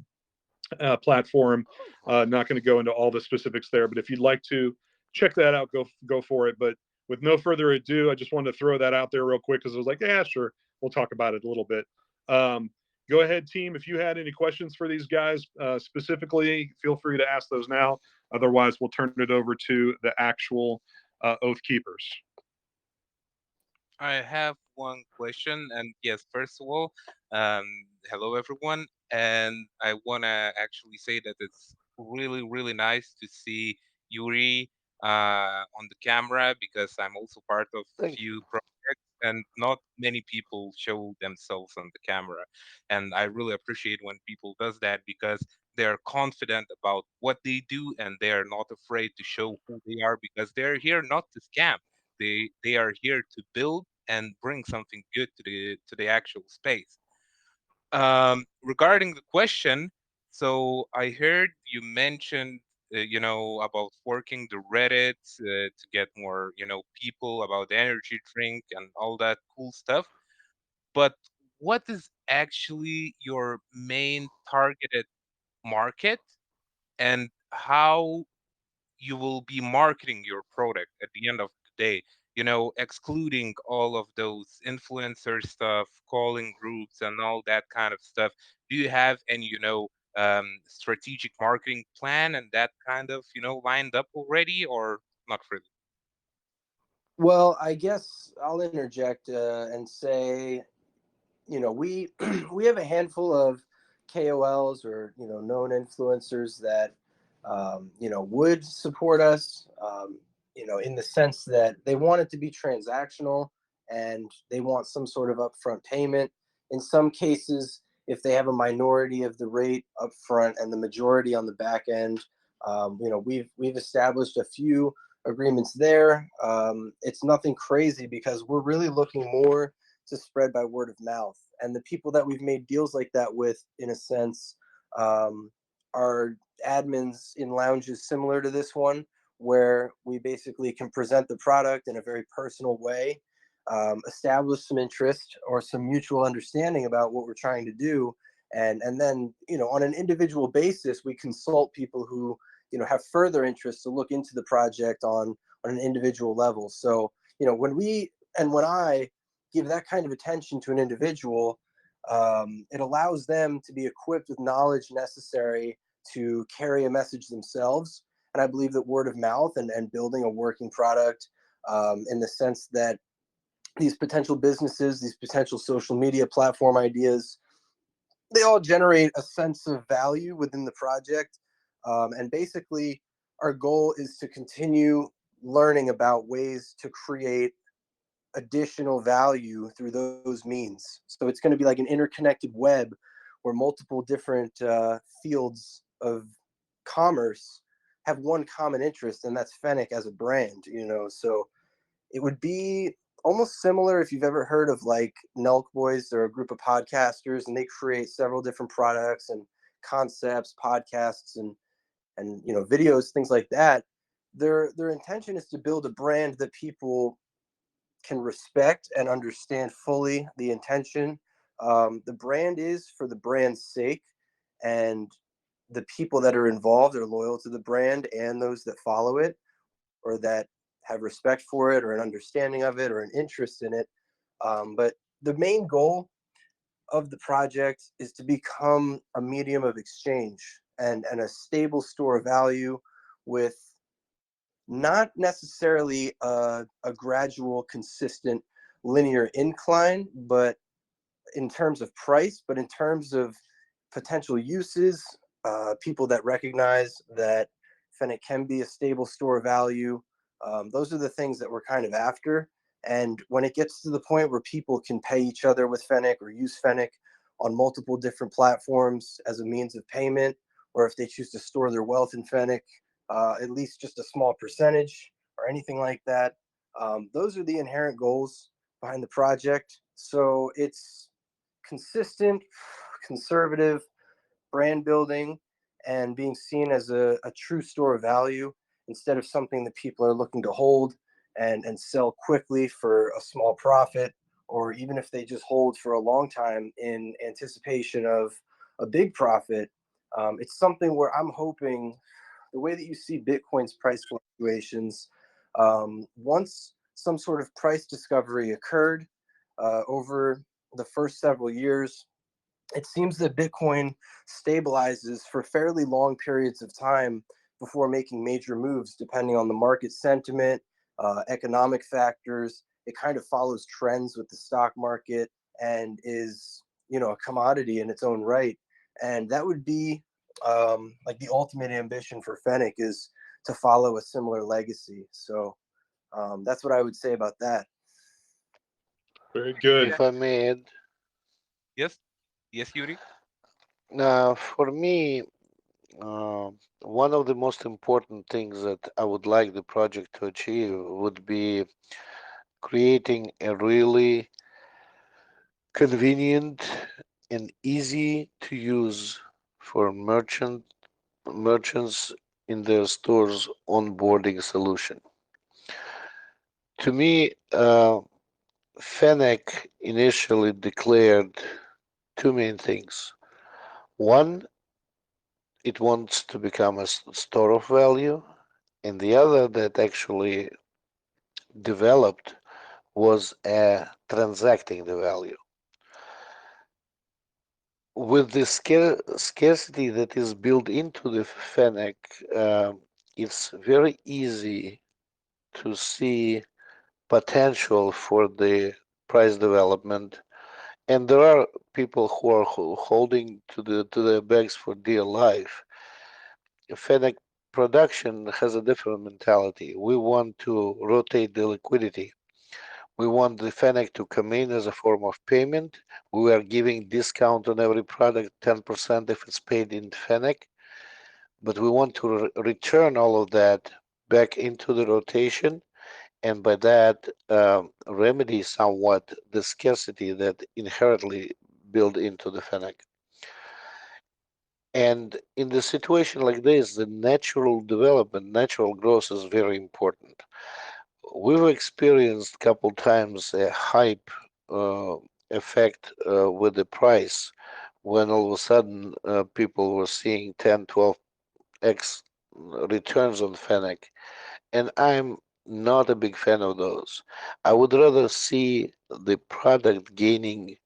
platform. Not going to go into all the specifics there, but if you'd like to check that out, go for it. But with no further ado, I just wanted to throw that out there real quick because I was like, yeah, sure, we'll talk about it a little bit. Go ahead, team. If you had any questions for these guys specifically, feel free to ask those now. Otherwise, we'll turn it over to the actual Oath Keepers. I have one question, and yes, first of all, hello everyone, and I want to actually say that it's really, really nice to see Yuri on the camera because I'm also part of thank you. few projects, and not many people show themselves on the camera, and I really appreciate when people does that because they're confident about what they do and they are not afraid to show who they are because they're here not to scam. They are here to build and bring something good to the actual space. Regarding the question, so I heard you mentioned about working the Reddit to get more people about the energy drink and all that cool stuff. But what is actually your main targeted market, and how you will be marketing your product at the end of the day, excluding all of those influencer stuff, calling groups and all that kind of stuff? Do you have any strategic marketing plan and that kind of lined up already, or not really? Well, I guess I'll interject and say, we we have a handful of KOLs or known influencers that would support us, in the sense that they want it to be transactional and they want some sort of upfront payment. In some cases, if they have a minority of the rate upfront and the majority on the back end, we've established a few agreements there. It's nothing crazy because we're really looking more to spread by word of mouth. And the people that we've made deals like that with, in a sense, are admins in lounges similar to this one, where we basically can present the product in a very personal way, establish some interest or some mutual understanding about what we're trying to do. And then, on an individual basis, we consult people who, have further interest to look into the project on an individual level. So, when I give that kind of attention to an individual, it allows them to be equipped with knowledge necessary to carry a message themselves. And I believe that word of mouth and building a working product, in the sense that these potential businesses, these potential social media platform ideas, they all generate a sense of value within the project. And basically, our goal is to continue learning about ways to create additional value through those means. So it's going to be like an interconnected web where multiple different fields of commerce have one common interest, and that's Fennec as a brand. So it would be almost similar if you've ever heard of like Nelk Boys. They're a group of podcasters, and they create several different products and concepts, podcasts, and videos, things like that. Their intention is to build a brand that people can respect and understand fully the intention. The brand is for the brand's sake, and the people that are involved are loyal to the brand, and those that follow it or that have respect for it or an understanding of it or an interest in it. But the main goal of the project is to become a medium of exchange and a stable store of value, with not necessarily a gradual, consistent, linear incline, but in terms of price, but in terms of potential uses, people that recognize that Fennec can be a stable store of value. Those are the things that we're kind of after. And when it gets to the point where people can pay each other with Fennec or use Fennec on multiple different platforms as a means of payment, or if they choose to store their wealth in Fennec, at least just a small percentage or anything like that. Those are the inherent goals behind the project. So it's consistent, conservative brand building and being seen as a true store of value instead of something that people are looking to hold and sell quickly for a small profit, or even if they just hold for a long time in anticipation of a big profit. It's something where I'm hoping the way that you see Bitcoin's price fluctuations, once some sort of price discovery occurred over the first several years, it seems that Bitcoin stabilizes for fairly long periods of time before making major moves, depending on the market sentiment, economic factors. It kind of follows trends with the stock market and is, a commodity in its own right. And that would be like the ultimate ambition for Fennec, is to follow a similar legacy. So that's what I would say about that. Very good. If I may add, Yes, yes, Yuri. for me, one of the most important things that I would like the project to achieve would be creating a really convenient and easy to use for merchants in their stores onboarding solution. To me, Fennec initially declared two main things. One, it wants to become a store of value, and the other that actually developed was a transacting the value. With the scarcity that is built into the Fennec, it's very easy to see potential for the price development, and there are people who are holding to their bags for dear life. Fennec production has a different mentality. We want to rotate the liquidity. We want the Fennec to come in as a form of payment. We are giving discount on every product, 10% if it's paid in Fennec, but we want to return all of that back into the rotation, and by that remedy somewhat the scarcity that inherently built into the Fennec. And in the situation like this, the natural development, natural growth is very important. We've experienced a couple times a hype uh, effect with the price when all of a sudden people were seeing 10, 12x returns on Fennec. And I'm not a big fan of those. I would rather see the product gaining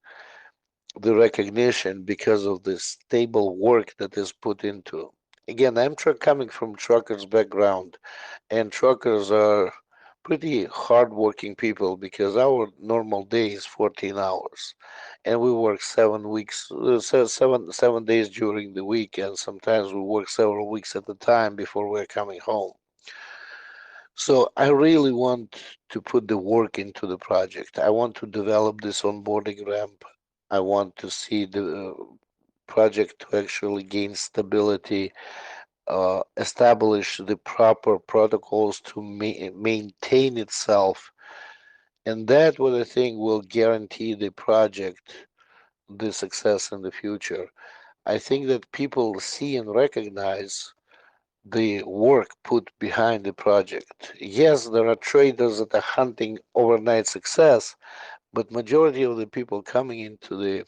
the recognition because of the stable work that is put into. Again, I'm coming from truckers background, and truckers are pretty hardworking people because our normal day is 14 hours, and we work 7 weeks, 7 days during the week, and sometimes we work several weeks at a time before we're coming home. So I really want to put the work into the project. I want to develop this onboarding ramp. I want to see the project to actually gain stability, establish the proper protocols to maintain itself, and that what I think will guarantee the project the success in the future. I think that people see and recognize the work put behind the project. Yes, there are traders that are hunting overnight success, but majority of the people coming into the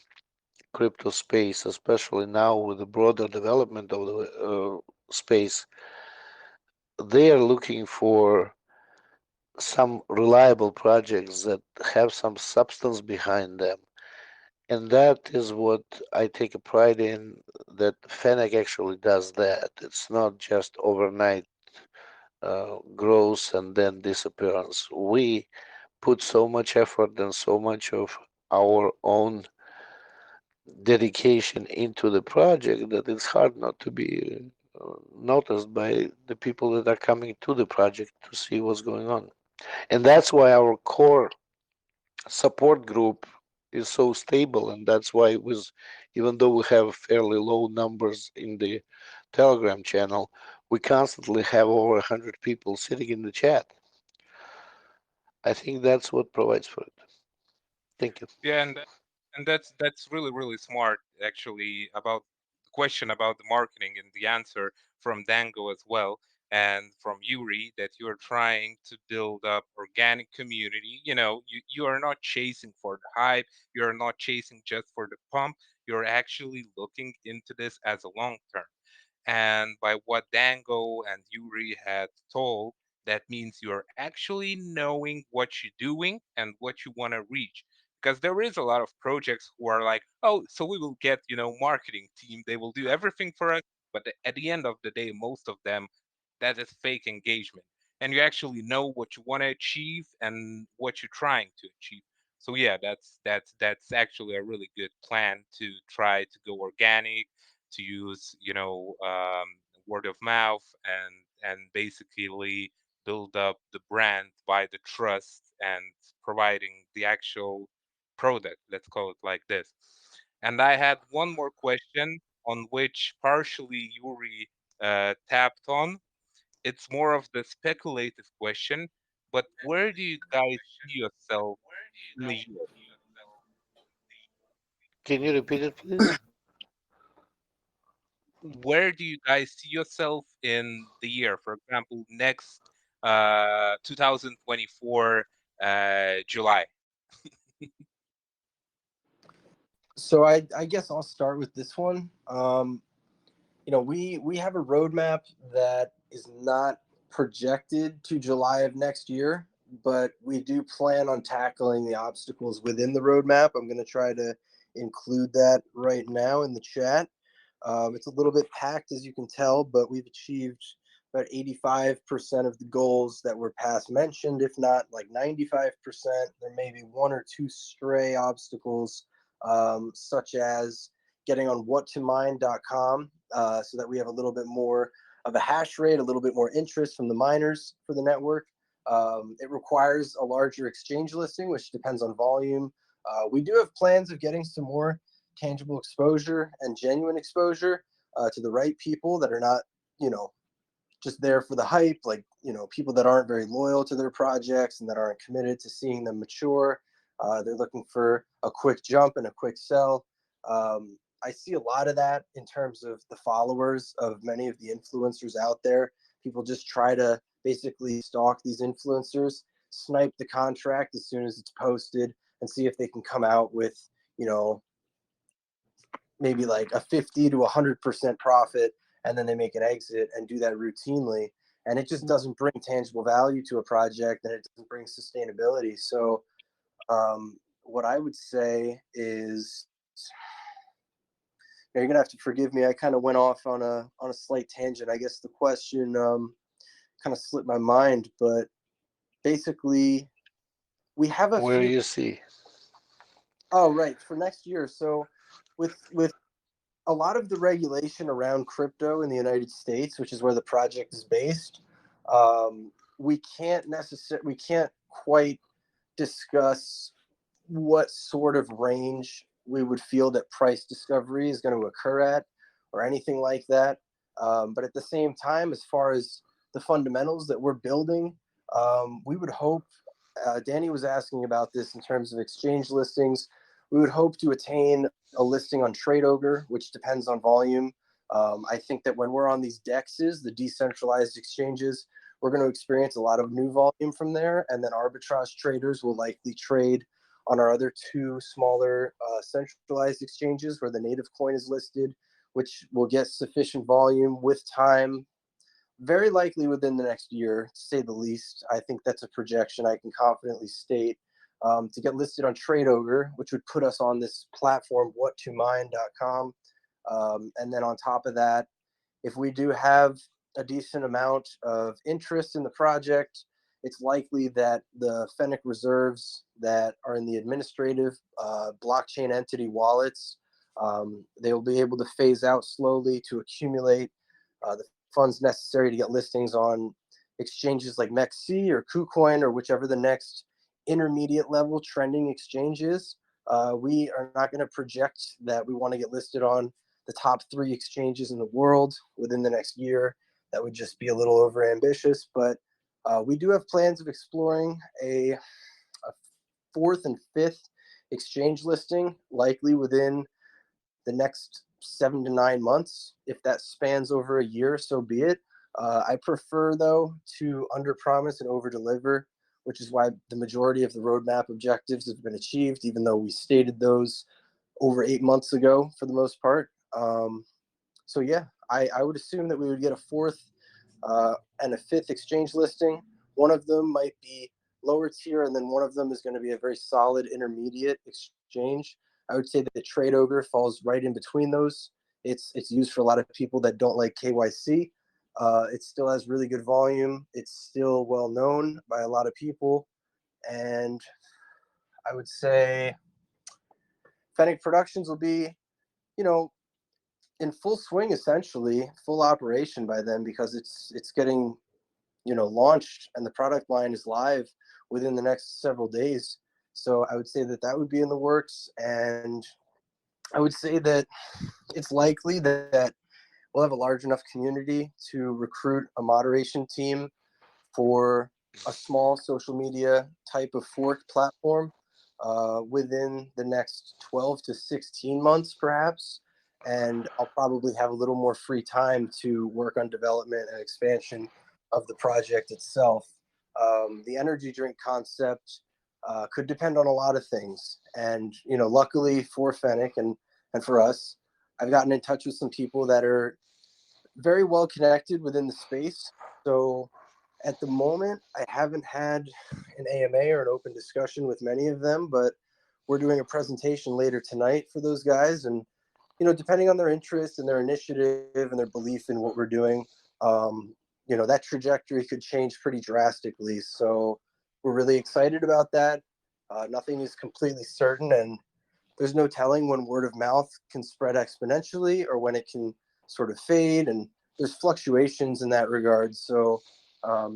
crypto space, especially now with the broader development of the space, they are looking for some reliable projects that have some substance behind them. And that is what I take a pride in, that Fennec actually does that. It's not just overnight growth and then disappearance. We put so much effort and so much of our own dedication into the project that it's hard not to be noticed by the people that are coming to the project to see what's going on. And that's why our core support group is so stable, and that's why it was, even though we have fairly low numbers in the Telegram channel, we constantly have over 100 people sitting in the chat. I think that's what provides for it. Thank you. Yeah, and that's really smart actually about the question about the marketing and the answer from Dango as well and from Yuri that you're trying to build up organic community. You are not chasing for the hype, you're not chasing just for the pump, you're actually looking into this as a long term. And by what Dango and Yuri had told, that means you're actually knowing what you're doing and what you want to reach. Because there is a lot of projects who are like, oh, so we will get, marketing team. They will do everything for us. But at the end of the day, most of them, that is fake engagement. And you actually know what you want to achieve and what you're trying to achieve. So yeah, that's actually a really good plan to try to go organic, to use word of mouth and basically build up the brand by the trust and providing the actual product, let's call it like this. And I had one more question on which partially Yuri tapped on. It's more of the speculative question, but where do you guys see yourself in a year? Can you repeat it, please? Where do you guys see yourself in the year? For example, next 2024 July. So I guess I'll start with this one. We have a roadmap that is not projected to July of next year, but we do plan on tackling the obstacles within the roadmap. I'm going to try to include that right now in the chat. It's a little bit packed, as you can tell, but we've achieved about 85% of the goals that were past mentioned, if not like 95%. There may be one or two stray obstacles, such as getting on whattomine.com, so that we have a little bit more of a hash rate, a little bit more interest from the miners for the network. It requires a larger exchange listing, which depends on volume. We do have plans of getting some more tangible exposure and genuine exposure to the right people that are not, just there for the hype, like, people that aren't very loyal to their projects and that aren't committed to seeing them mature. They're looking for a quick jump and a quick sell. I see a lot of that in terms of the followers of many of the influencers out there. People just try to basically stalk these influencers, snipe the contract as soon as it's posted, and see if they can come out with, maybe like a 50 to 100% profit, and then they make an exit and do that routinely. And it just doesn't bring tangible value to a project, and it doesn't bring sustainability. So what I would say is, you're gonna have to forgive me. I kind of went off on a slight tangent. I guess the question kind of slipped my mind, but basically, we have a Where few. you see? Oh, right, for next year. So with a lot of the regulation around crypto in the United States, which is where the project is based, we can't quite discuss what sort of range we would feel that price discovery is going to occur at, or anything like that. But at the same time, as far as the fundamentals that we're building, we would hope, Danny was asking about this in terms of exchange listings, we would hope to attain a listing on TradeOgre, which depends on volume. I think that when we're on these DEXs, the decentralized exchanges, we're going to experience a lot of new volume from there, and then arbitrage traders will likely trade on our other two smaller centralized exchanges where the native coin is listed, which will get sufficient volume with time, very likely within the next year, to say the least. I think that's a projection I can confidently state, to get listed on TradeOgre, which would put us on this platform, whattomine.com. And then on top of that, if we do have a decent amount of interest in the project, it's likely that the Fennec reserves that are in the administrative blockchain entity wallets, they will be able to phase out slowly to accumulate the funds necessary to get listings on exchanges like MEXC or KuCoin, or whichever the next intermediate level trending exchange is. We are not going to project that we want to get listed on the top 3 exchanges in the world within the next year. That would just be a little over ambitious, but we do have plans of exploring a 4th and 5th exchange listing, likely within the next 7 to 9 months. If that spans over a year, so be it. I prefer, though, to underpromise and overdeliver, which is why the majority of the roadmap objectives have been achieved, even though we stated those over 8 months ago for the most part. So yeah, I would assume that we would get a 4th and a 5th exchange listing. One of them might be lower tier, and then one of them is going to be a very solid intermediate exchange. I would say that TradeOgre falls right in between those. It's used for a lot of people that don't like KYC. It still has really good volume. It's still well known by a lot of people. And I would say Fennec Productions will be, in full swing, essentially, full operation by then, because it's getting, launched, and the product line is live within the next several days. So I would say that would be in the works. And I would say that it's likely that we'll have a large enough community to recruit a moderation team for a small social media type of fork platform within the next 12 to 16 months, perhaps. And I'll probably have a little more free time to work on development and expansion of the project itself. The energy drink concept could depend on a lot of things. And, luckily for Fennec and for us, I've gotten in touch with some people that are very well connected within the space. So at the moment, I haven't had an AMA or an open discussion with many of them, but we're doing a presentation later tonight for those guys. And, depending on their interest and their initiative and their belief in what we're doing, that trajectory could change pretty drastically. So we're really excited about that. Nothing is completely certain, and there's no telling when word of mouth can spread exponentially or when it can sort of fade. And there's fluctuations in that regard. So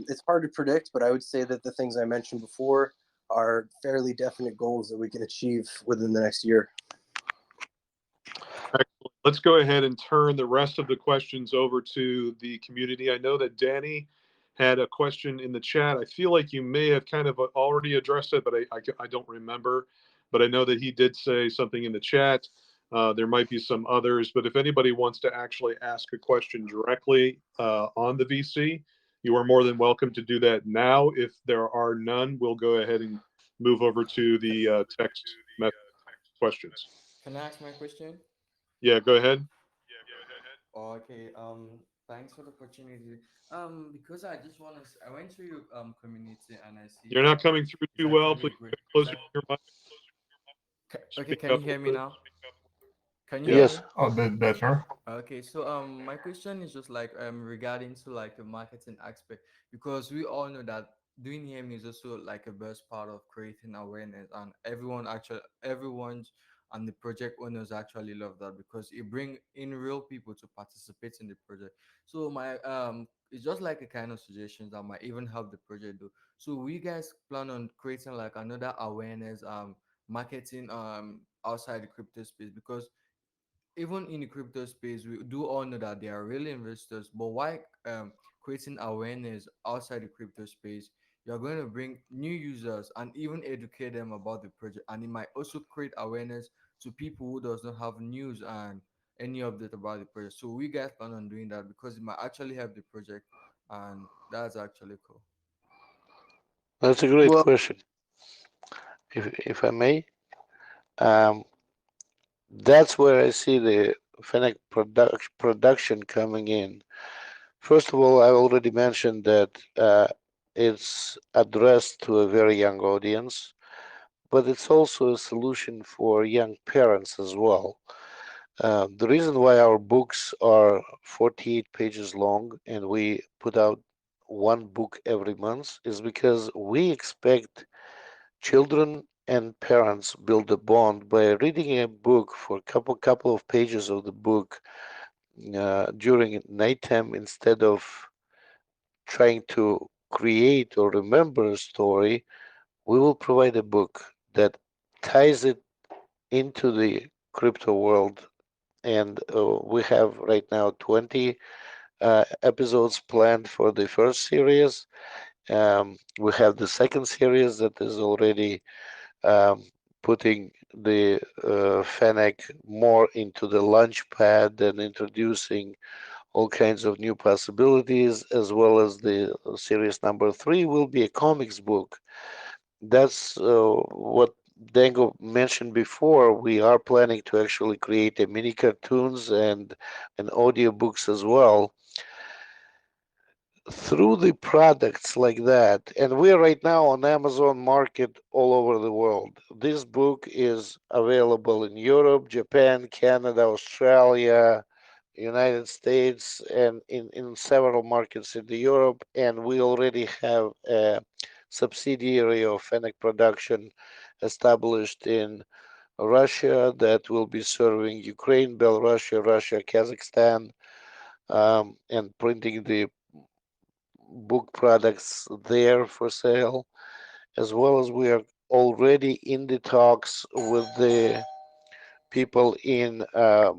it's hard to predict, but I would say that the things I mentioned before are fairly definite goals that we can achieve within the next year. Excellent. Let's go ahead and turn the rest of the questions over to the community. I know that Danny had a question in the chat. I feel like you may have kind of already addressed it, but I don't remember. But I know that he did say something in the chat. There might be some others, but if anybody wants to actually ask a question directly on the VC, you are more than welcome to do that now. If there are none, we'll go ahead and move over to the text questions. Can I ask my question? Yeah, go ahead. Okay. Thanks for the opportunity. Because I just want to. I went to your community and I see You're not coming through it's too well. actually Please great. close your mic. Okay, Speak can you up a hear me little bit. now? Can you Yeah. hear Yes. me? A bit better. Okay, so my question is just like regarding to like the marketing aspect, because we all know that doing him is also like a best part of creating awareness, and everyone and the project owners actually love that because it bring in real people to participate in the project. So my it's just like a kind of suggestions that might even help the project do. So we guys plan on creating like another awareness marketing outside the crypto space, because even in the crypto space, we do all know that there are real investors. But why creating awareness outside the crypto space? You're going to bring new users and even educate them about the project, and it might also create awareness to people who does not have news and any update about the project. So we guys plan on doing that because it might actually help the project, and that's actually cool. That's a great Well, question. If I may, um, that's where I see the Fennec production coming in. First of all, I already mentioned that it's addressed to a very young audience, but it's also a solution for young parents as well. The reason why our books are 48 pages long and we put out one book every month is because we expect children and parents build a bond by reading a book for a couple of pages of the book during nighttime instead of trying to create or remember a story. We will provide a book that ties it into the crypto world. And we have right now 20 episodes planned for the first series. We have the second series that is already um, putting the Fennec more into the launch pad and introducing all kinds of new possibilities, as well as the series number 3 will be a comics book. That's what Dango mentioned before. We are planning to actually create a mini cartoons and audiobooks as well through the products like that. And we're right now on Amazon market all over the world. This book is available in Europe, Japan, Canada, Australia, United States, and in several markets in the Europe. And we already have a subsidiary of Fennec Production established in Russia that will be serving Ukraine, Belarus, Russia, Kazakhstan, and printing the book products there for sale, as well as we are already in the talks with the people in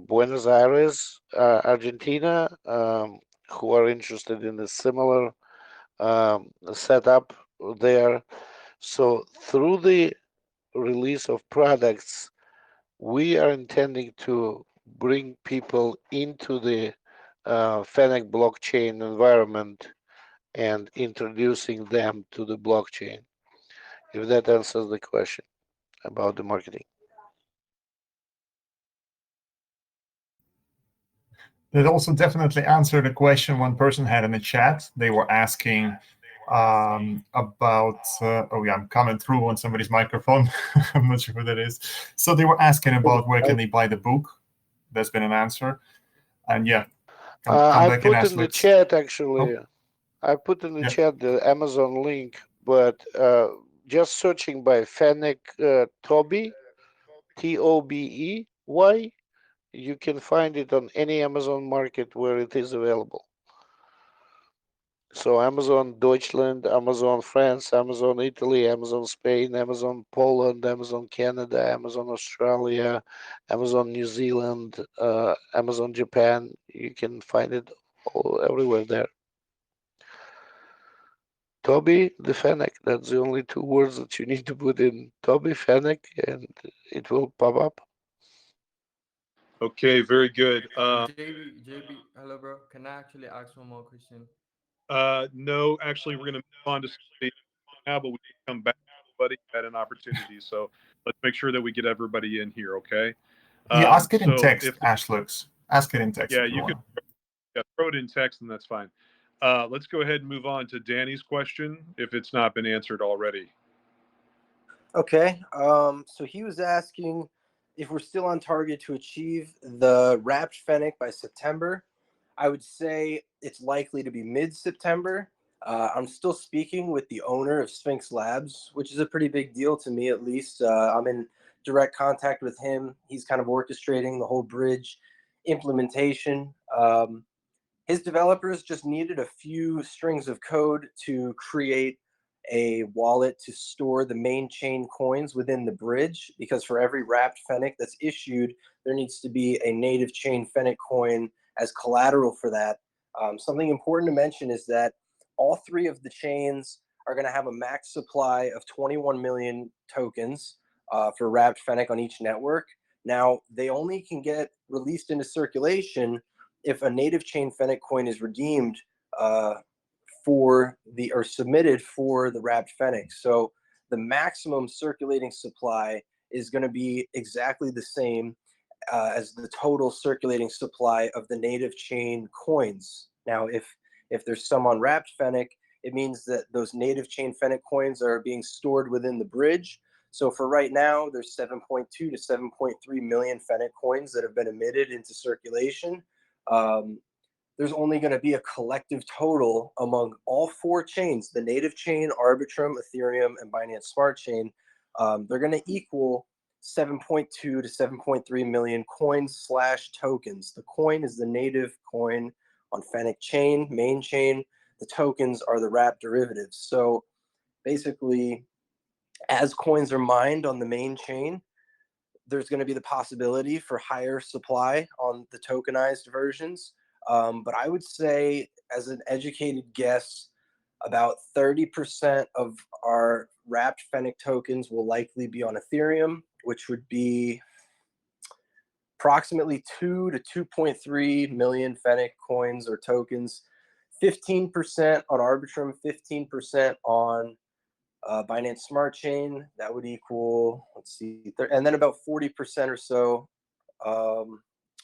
Buenos Aires, Argentina, who are interested in a similar setup there. So through the release of products, we are intending to bring people into the Fennec blockchain environment and introducing them to the blockchain. If that answers the question about the marketing. That also definitely answered a question one person had in the chat. They were asking about, oh yeah, I'm coming through on somebody's microphone. I'm not sure who that is. So they were asking about where can they buy the book. That's been an answer. And yeah, come I back and put ask. in the chat actually. Oh, I put in the yeah. chat the Amazon link, but just searching by Fennec Toby, Tobey, you can find it on any Amazon market where it is available. So Amazon Deutschland, Amazon France, Amazon Italy, Amazon Spain, Amazon Poland, Amazon Canada, Amazon Australia, Amazon New Zealand, Amazon Japan. You can find it all everywhere there. Toby the Fennec. That's the only two words that you need to put in. Toby Fennec, and it will pop up. Okay, very good. JB, hello, bro. Can I actually ask one more question? No, actually, we're going to move on to something now, but we can come back to everybody at an opportunity. So let's make sure that we get everybody in here, okay? Yeah, ask it in So text, Ashlux. Ask it in text yeah, if you you could want. throw it in text, and that's fine. Let's go ahead and move on to Danny's question if it's not been answered already. Okay. So he was asking if we're still on target to achieve the wrapped Fennec by September. I would say it's likely to be mid-September. I'm still speaking with the owner of Sphinx Labs, which is a pretty big deal to me, at least. I'm in direct contact with him. He's kind of orchestrating the whole bridge implementation. His developers just needed a few strings of code to create a wallet to store the main chain coins within the bridge, because for every wrapped Fennec that's issued, there needs to be a native chain Fennec coin as collateral for that. Something important to mention is that all three of the chains are going to have a max supply of 21 million tokens for wrapped Fennec on each network. Now, they only can get released into circulation if a native chain Fennec coin is redeemed or submitted for the wrapped Fennec. So the maximum circulating supply is going to be exactly the same as the total circulating supply of the native chain coins. Now, if there's some on wrapped Fennec, it means that those native chain Fennec coins are being stored within the bridge. So for right now, there's 7.2 to 7.3 million Fennec coins that have been emitted into circulation. There's only going to be a collective total among all four chains, the native chain, Arbitrum, Ethereum, and Binance Smart Chain. They're going to equal 7.2 to 7.3 million coins / tokens. The coin is the native coin on Fennec chain, main chain. The tokens are the wrapped derivatives. So basically, as coins are mined on the main chain, there's going to be the possibility for higher supply on the tokenized versions. But I would say, as an educated guess, about 30% of our wrapped Fennec tokens will likely be on Ethereum, which would be approximately 2 to 2.3 million Fennec coins or tokens, 15% on Arbitrum, 15% on Binance Smart Chain. That would equal, let's see, and then about 40% or so,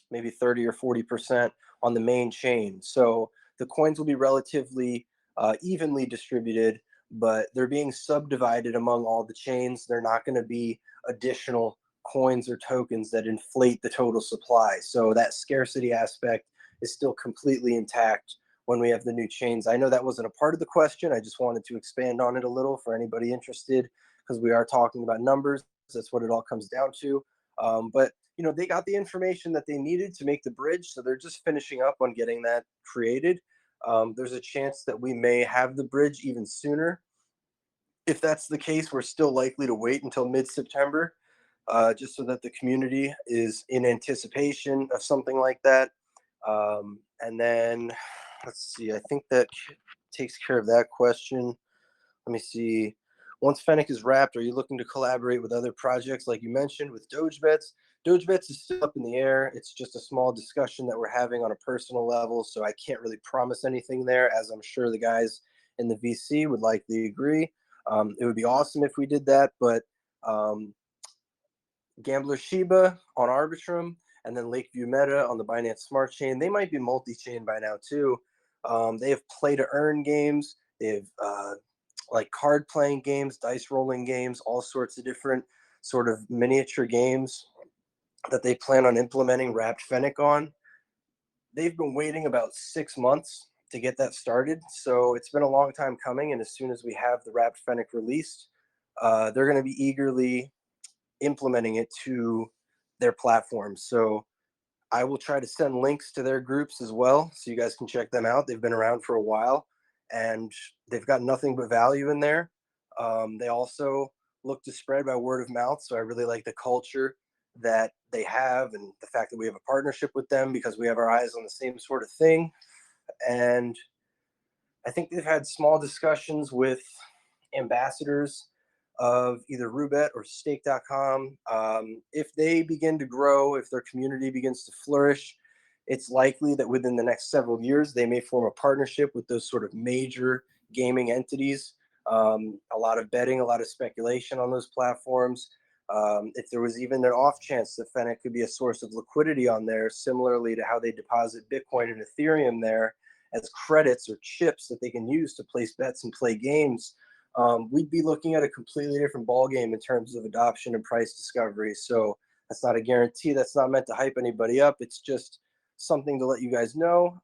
maybe 30 or 40% on the main chain. So the coins will be relatively evenly distributed, but they're being subdivided among all the chains. They're not going to be additional coins or tokens that inflate the total supply. So that scarcity aspect is still completely intact when we have the new chains. I know that wasn't a part of the question. I just wanted to expand on it a little for anybody interested, because we are talking about numbers. That's what it all comes down to. But you know, they got the information that they needed to make the bridge, so they're just finishing up on getting that created. There's a chance that we may have the bridge even sooner. If that's the case, we're still likely to wait until mid-September, just so that the community is in anticipation of something like that. And then, let's see, I think that takes care of that question. Let me see. Once Fennec is wrapped, are you looking to collaborate with other projects like you mentioned with DogeBets? DogeBets is still up in the air. It's just a small discussion that we're having on a personal level, so I can't really promise anything there, as I'm sure the guys in the VC would likely agree. It would be awesome if we did that, but Gambler Shiba on Arbitrum, and then Lakeview Meta on the Binance Smart Chain. They might be multi-chain by now too. They have play-to-earn games. They have like card playing games, dice rolling games, all sorts of different sort of miniature games that they plan on implementing wrapped Fennec on. They've been waiting about 6 months to get that started, so it's been a long time coming, and as soon as we have the wrapped Fennec released, they're going to be eagerly implementing it to their platform. So I will try to send links to their groups as well, so you guys can check them out. They've been around for a while, and they've got nothing but value in there. They also look to spread by word of mouth, so I really like the culture that they have and the fact that we have a partnership with them because we have our eyes on the same sort of thing. And I think they've had small discussions with ambassadors of either Roobet or stake.com. If they begin to grow, if their community begins to flourish, it's likely that within the next several years, they may form a partnership with those sort of major gaming entities. A lot of betting, a lot of speculation on those platforms. If there was even an off chance that Fennec could be a source of liquidity on there, similarly to how they deposit Bitcoin and Ethereum there as credits or chips that they can use to place bets and play games, we'd be looking at a completely different ballgame in terms of adoption and price discovery. So that's not a guarantee. That's not meant to hype anybody up. It's just something to let you guys know.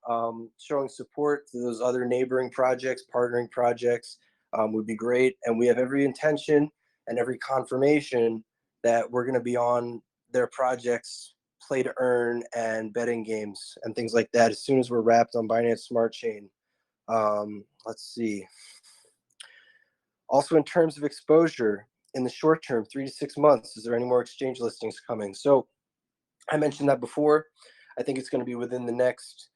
Showing support to those other neighboring projects, partnering projects would be great. And we have every intention and every confirmation that we're going to be on their projects, play to earn and betting games and things like that as soon as we're wrapped on Binance Smart Chain. Let's see. Also, in terms of exposure, in the short term, 3 to 6 months, is there any more exchange listings coming? So I mentioned that before. I think it's going to be within the next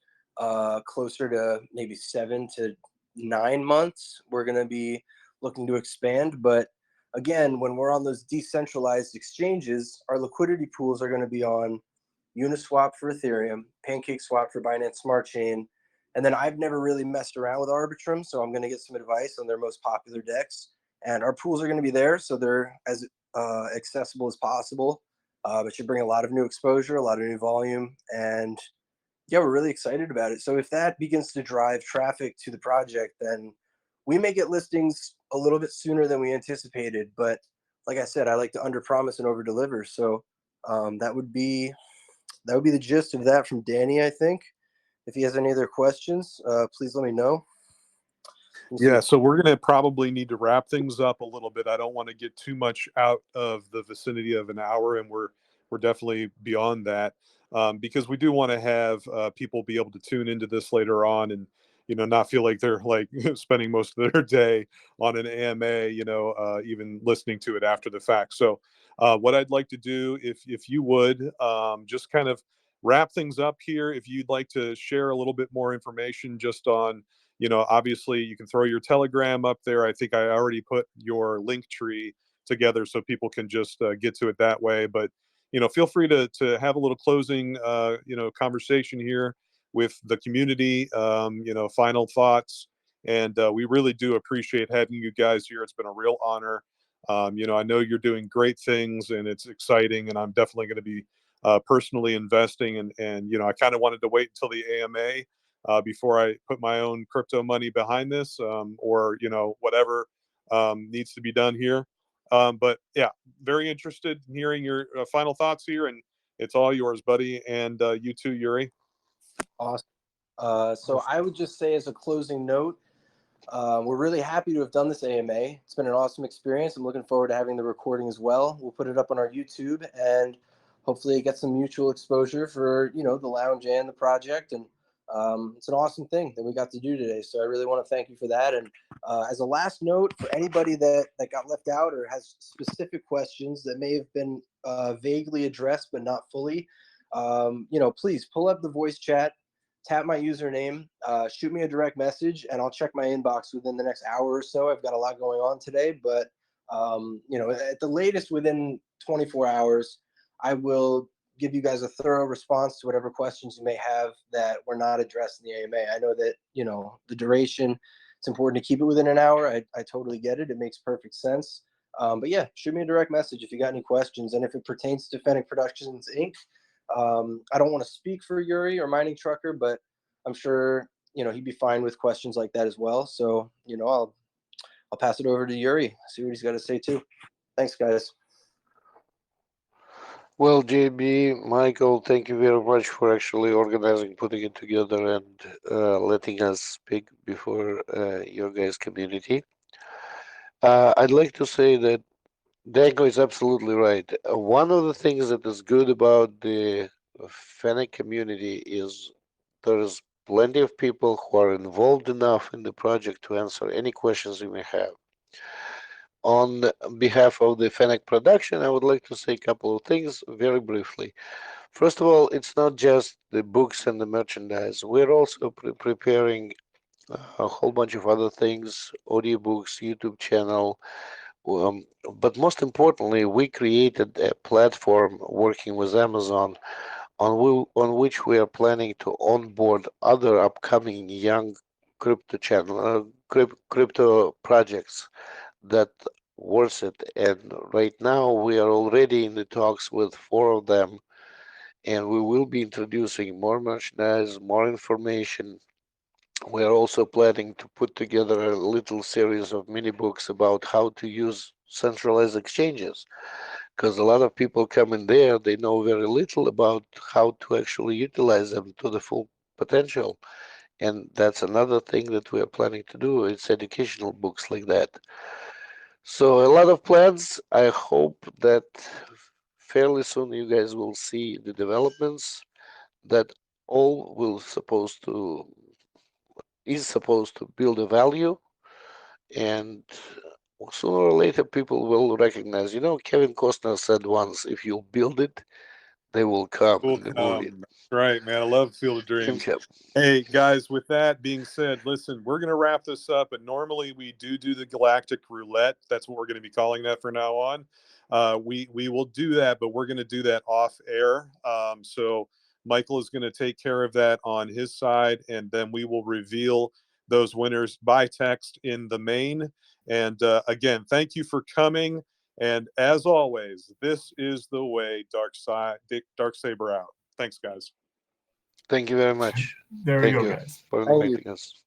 closer to maybe 7 to 9 months. We're going to be looking to expand. But again, when we're on those decentralized exchanges, our liquidity pools are going to be on Uniswap for Ethereum, PancakeSwap for Binance Smart Chain. And then I've never really messed around with Arbitrum, so I'm going to get some advice on their most popular decks. And our pools are going to be there, so they're as accessible as possible. But should bring a lot of new exposure, a lot of new volume, and yeah, we're really excited about it. So if that begins to drive traffic to the project, then we may get listings a little bit sooner than we anticipated. But like I said, I like to underpromise and overdeliver. So that would be the gist of that from Danny, I think. If he has any other questions, please let me know. Yeah, so we're going to probably need to wrap things up a little bit. I don't want to get too much out of the vicinity of an hour, and we're definitely beyond that, because we do want to have people be able to tune into this later on and not feel like they're like spending most of their day on an AMA, even listening to it after the fact. So what I'd like to do, if you would, just kind of wrap things up here. If you'd like to share a little bit more information just on, obviously you can throw your Telegram up there. I think I already put your link tree together so people can just get to it that way. But, feel free to have a little closing, conversation here with the community, final thoughts. And we really do appreciate having you guys here. It's been a real honor. I know you're doing great things and it's exciting, and I'm definitely going to be personally investing. And I kind of wanted to wait until the AMA before I put my own crypto money behind this, or whatever needs to be done here. But yeah, very interested in hearing your final thoughts here, and it's all yours, buddy. And you too, Yuri. Awesome. So I would just say as a closing note, we're really happy to have done this AMA. It's been an awesome experience. I'm looking forward to having the recording as well. We'll put it up on our YouTube and hopefully get some mutual exposure for, the lounge and the project. And it's an awesome thing that we got to do today. So I really want to thank you for that. And as a last note, for anybody that got left out or has specific questions that may have been vaguely addressed but not fully, please pull up the voice chat, tap my username, shoot me a direct message, and I'll check my inbox within the next hour or so. I've got a lot going on today, but at the latest within 24 hours, I will give you guys a thorough response to whatever questions you may have that were not addressed in the AMA. I know that, the duration, it's important to keep it within an hour. I totally get it. It makes perfect sense. But yeah, shoot me a direct message if you got any questions. And if it pertains to Fennec Productions Inc., I don't want to speak for Yuri or Mining Trucker, but I'm sure, he'd be fine with questions like that as well. So, I'll pass it over to Yuri, see what he's got to say too. Thanks, guys. Well, JB, Michael, thank you very much for actually organizing, putting it together, and letting us speak before your guys' community. I'd like to say that Dango is absolutely right. One of the things that is good about the Fennec community is there is plenty of people who are involved enough in the project to answer any questions you may have. On behalf of the Fennec production, I would like to say a couple of things very briefly. First of all, it's not just the books and the merchandise. We're also preparing a whole bunch of other things, audiobooks, YouTube channel. But most importantly, we created a platform working with Amazon on which we are planning to onboard other upcoming young crypto projects that worth it. And right now, we are already in the talks with 4 of them, and we will be introducing more merchandise, more information. We are also planning to put together a little series of mini books about how to use centralized exchanges, because a lot of people come in there, they know very little about how to actually utilize them to the full potential. And that's another thing that we are planning to do. It's educational books like that. So a lot of plans. I hope that fairly soon you guys will see the developments that all will supposed to is supposed to build a value, and sooner or later people will recognize. Kevin Costner said once, "If you build it, they will come," Will in the movie. come. That's right, man. I love Field of Dreams. Hey, guys, with that being said, listen, we're going to wrap this up. And normally we do the Galactic Roulette. That's what we're going to be calling that from now on. We will do that, but we're going to do that off air. So Michael is going to take care of that on his side, and then we will reveal those winners by text in the main. And again, thank you for coming. And as always, this is the way. Dark Saber out. Thanks, guys. Thank you very much. There we Thank go, you guys. for Thank you. inviting us.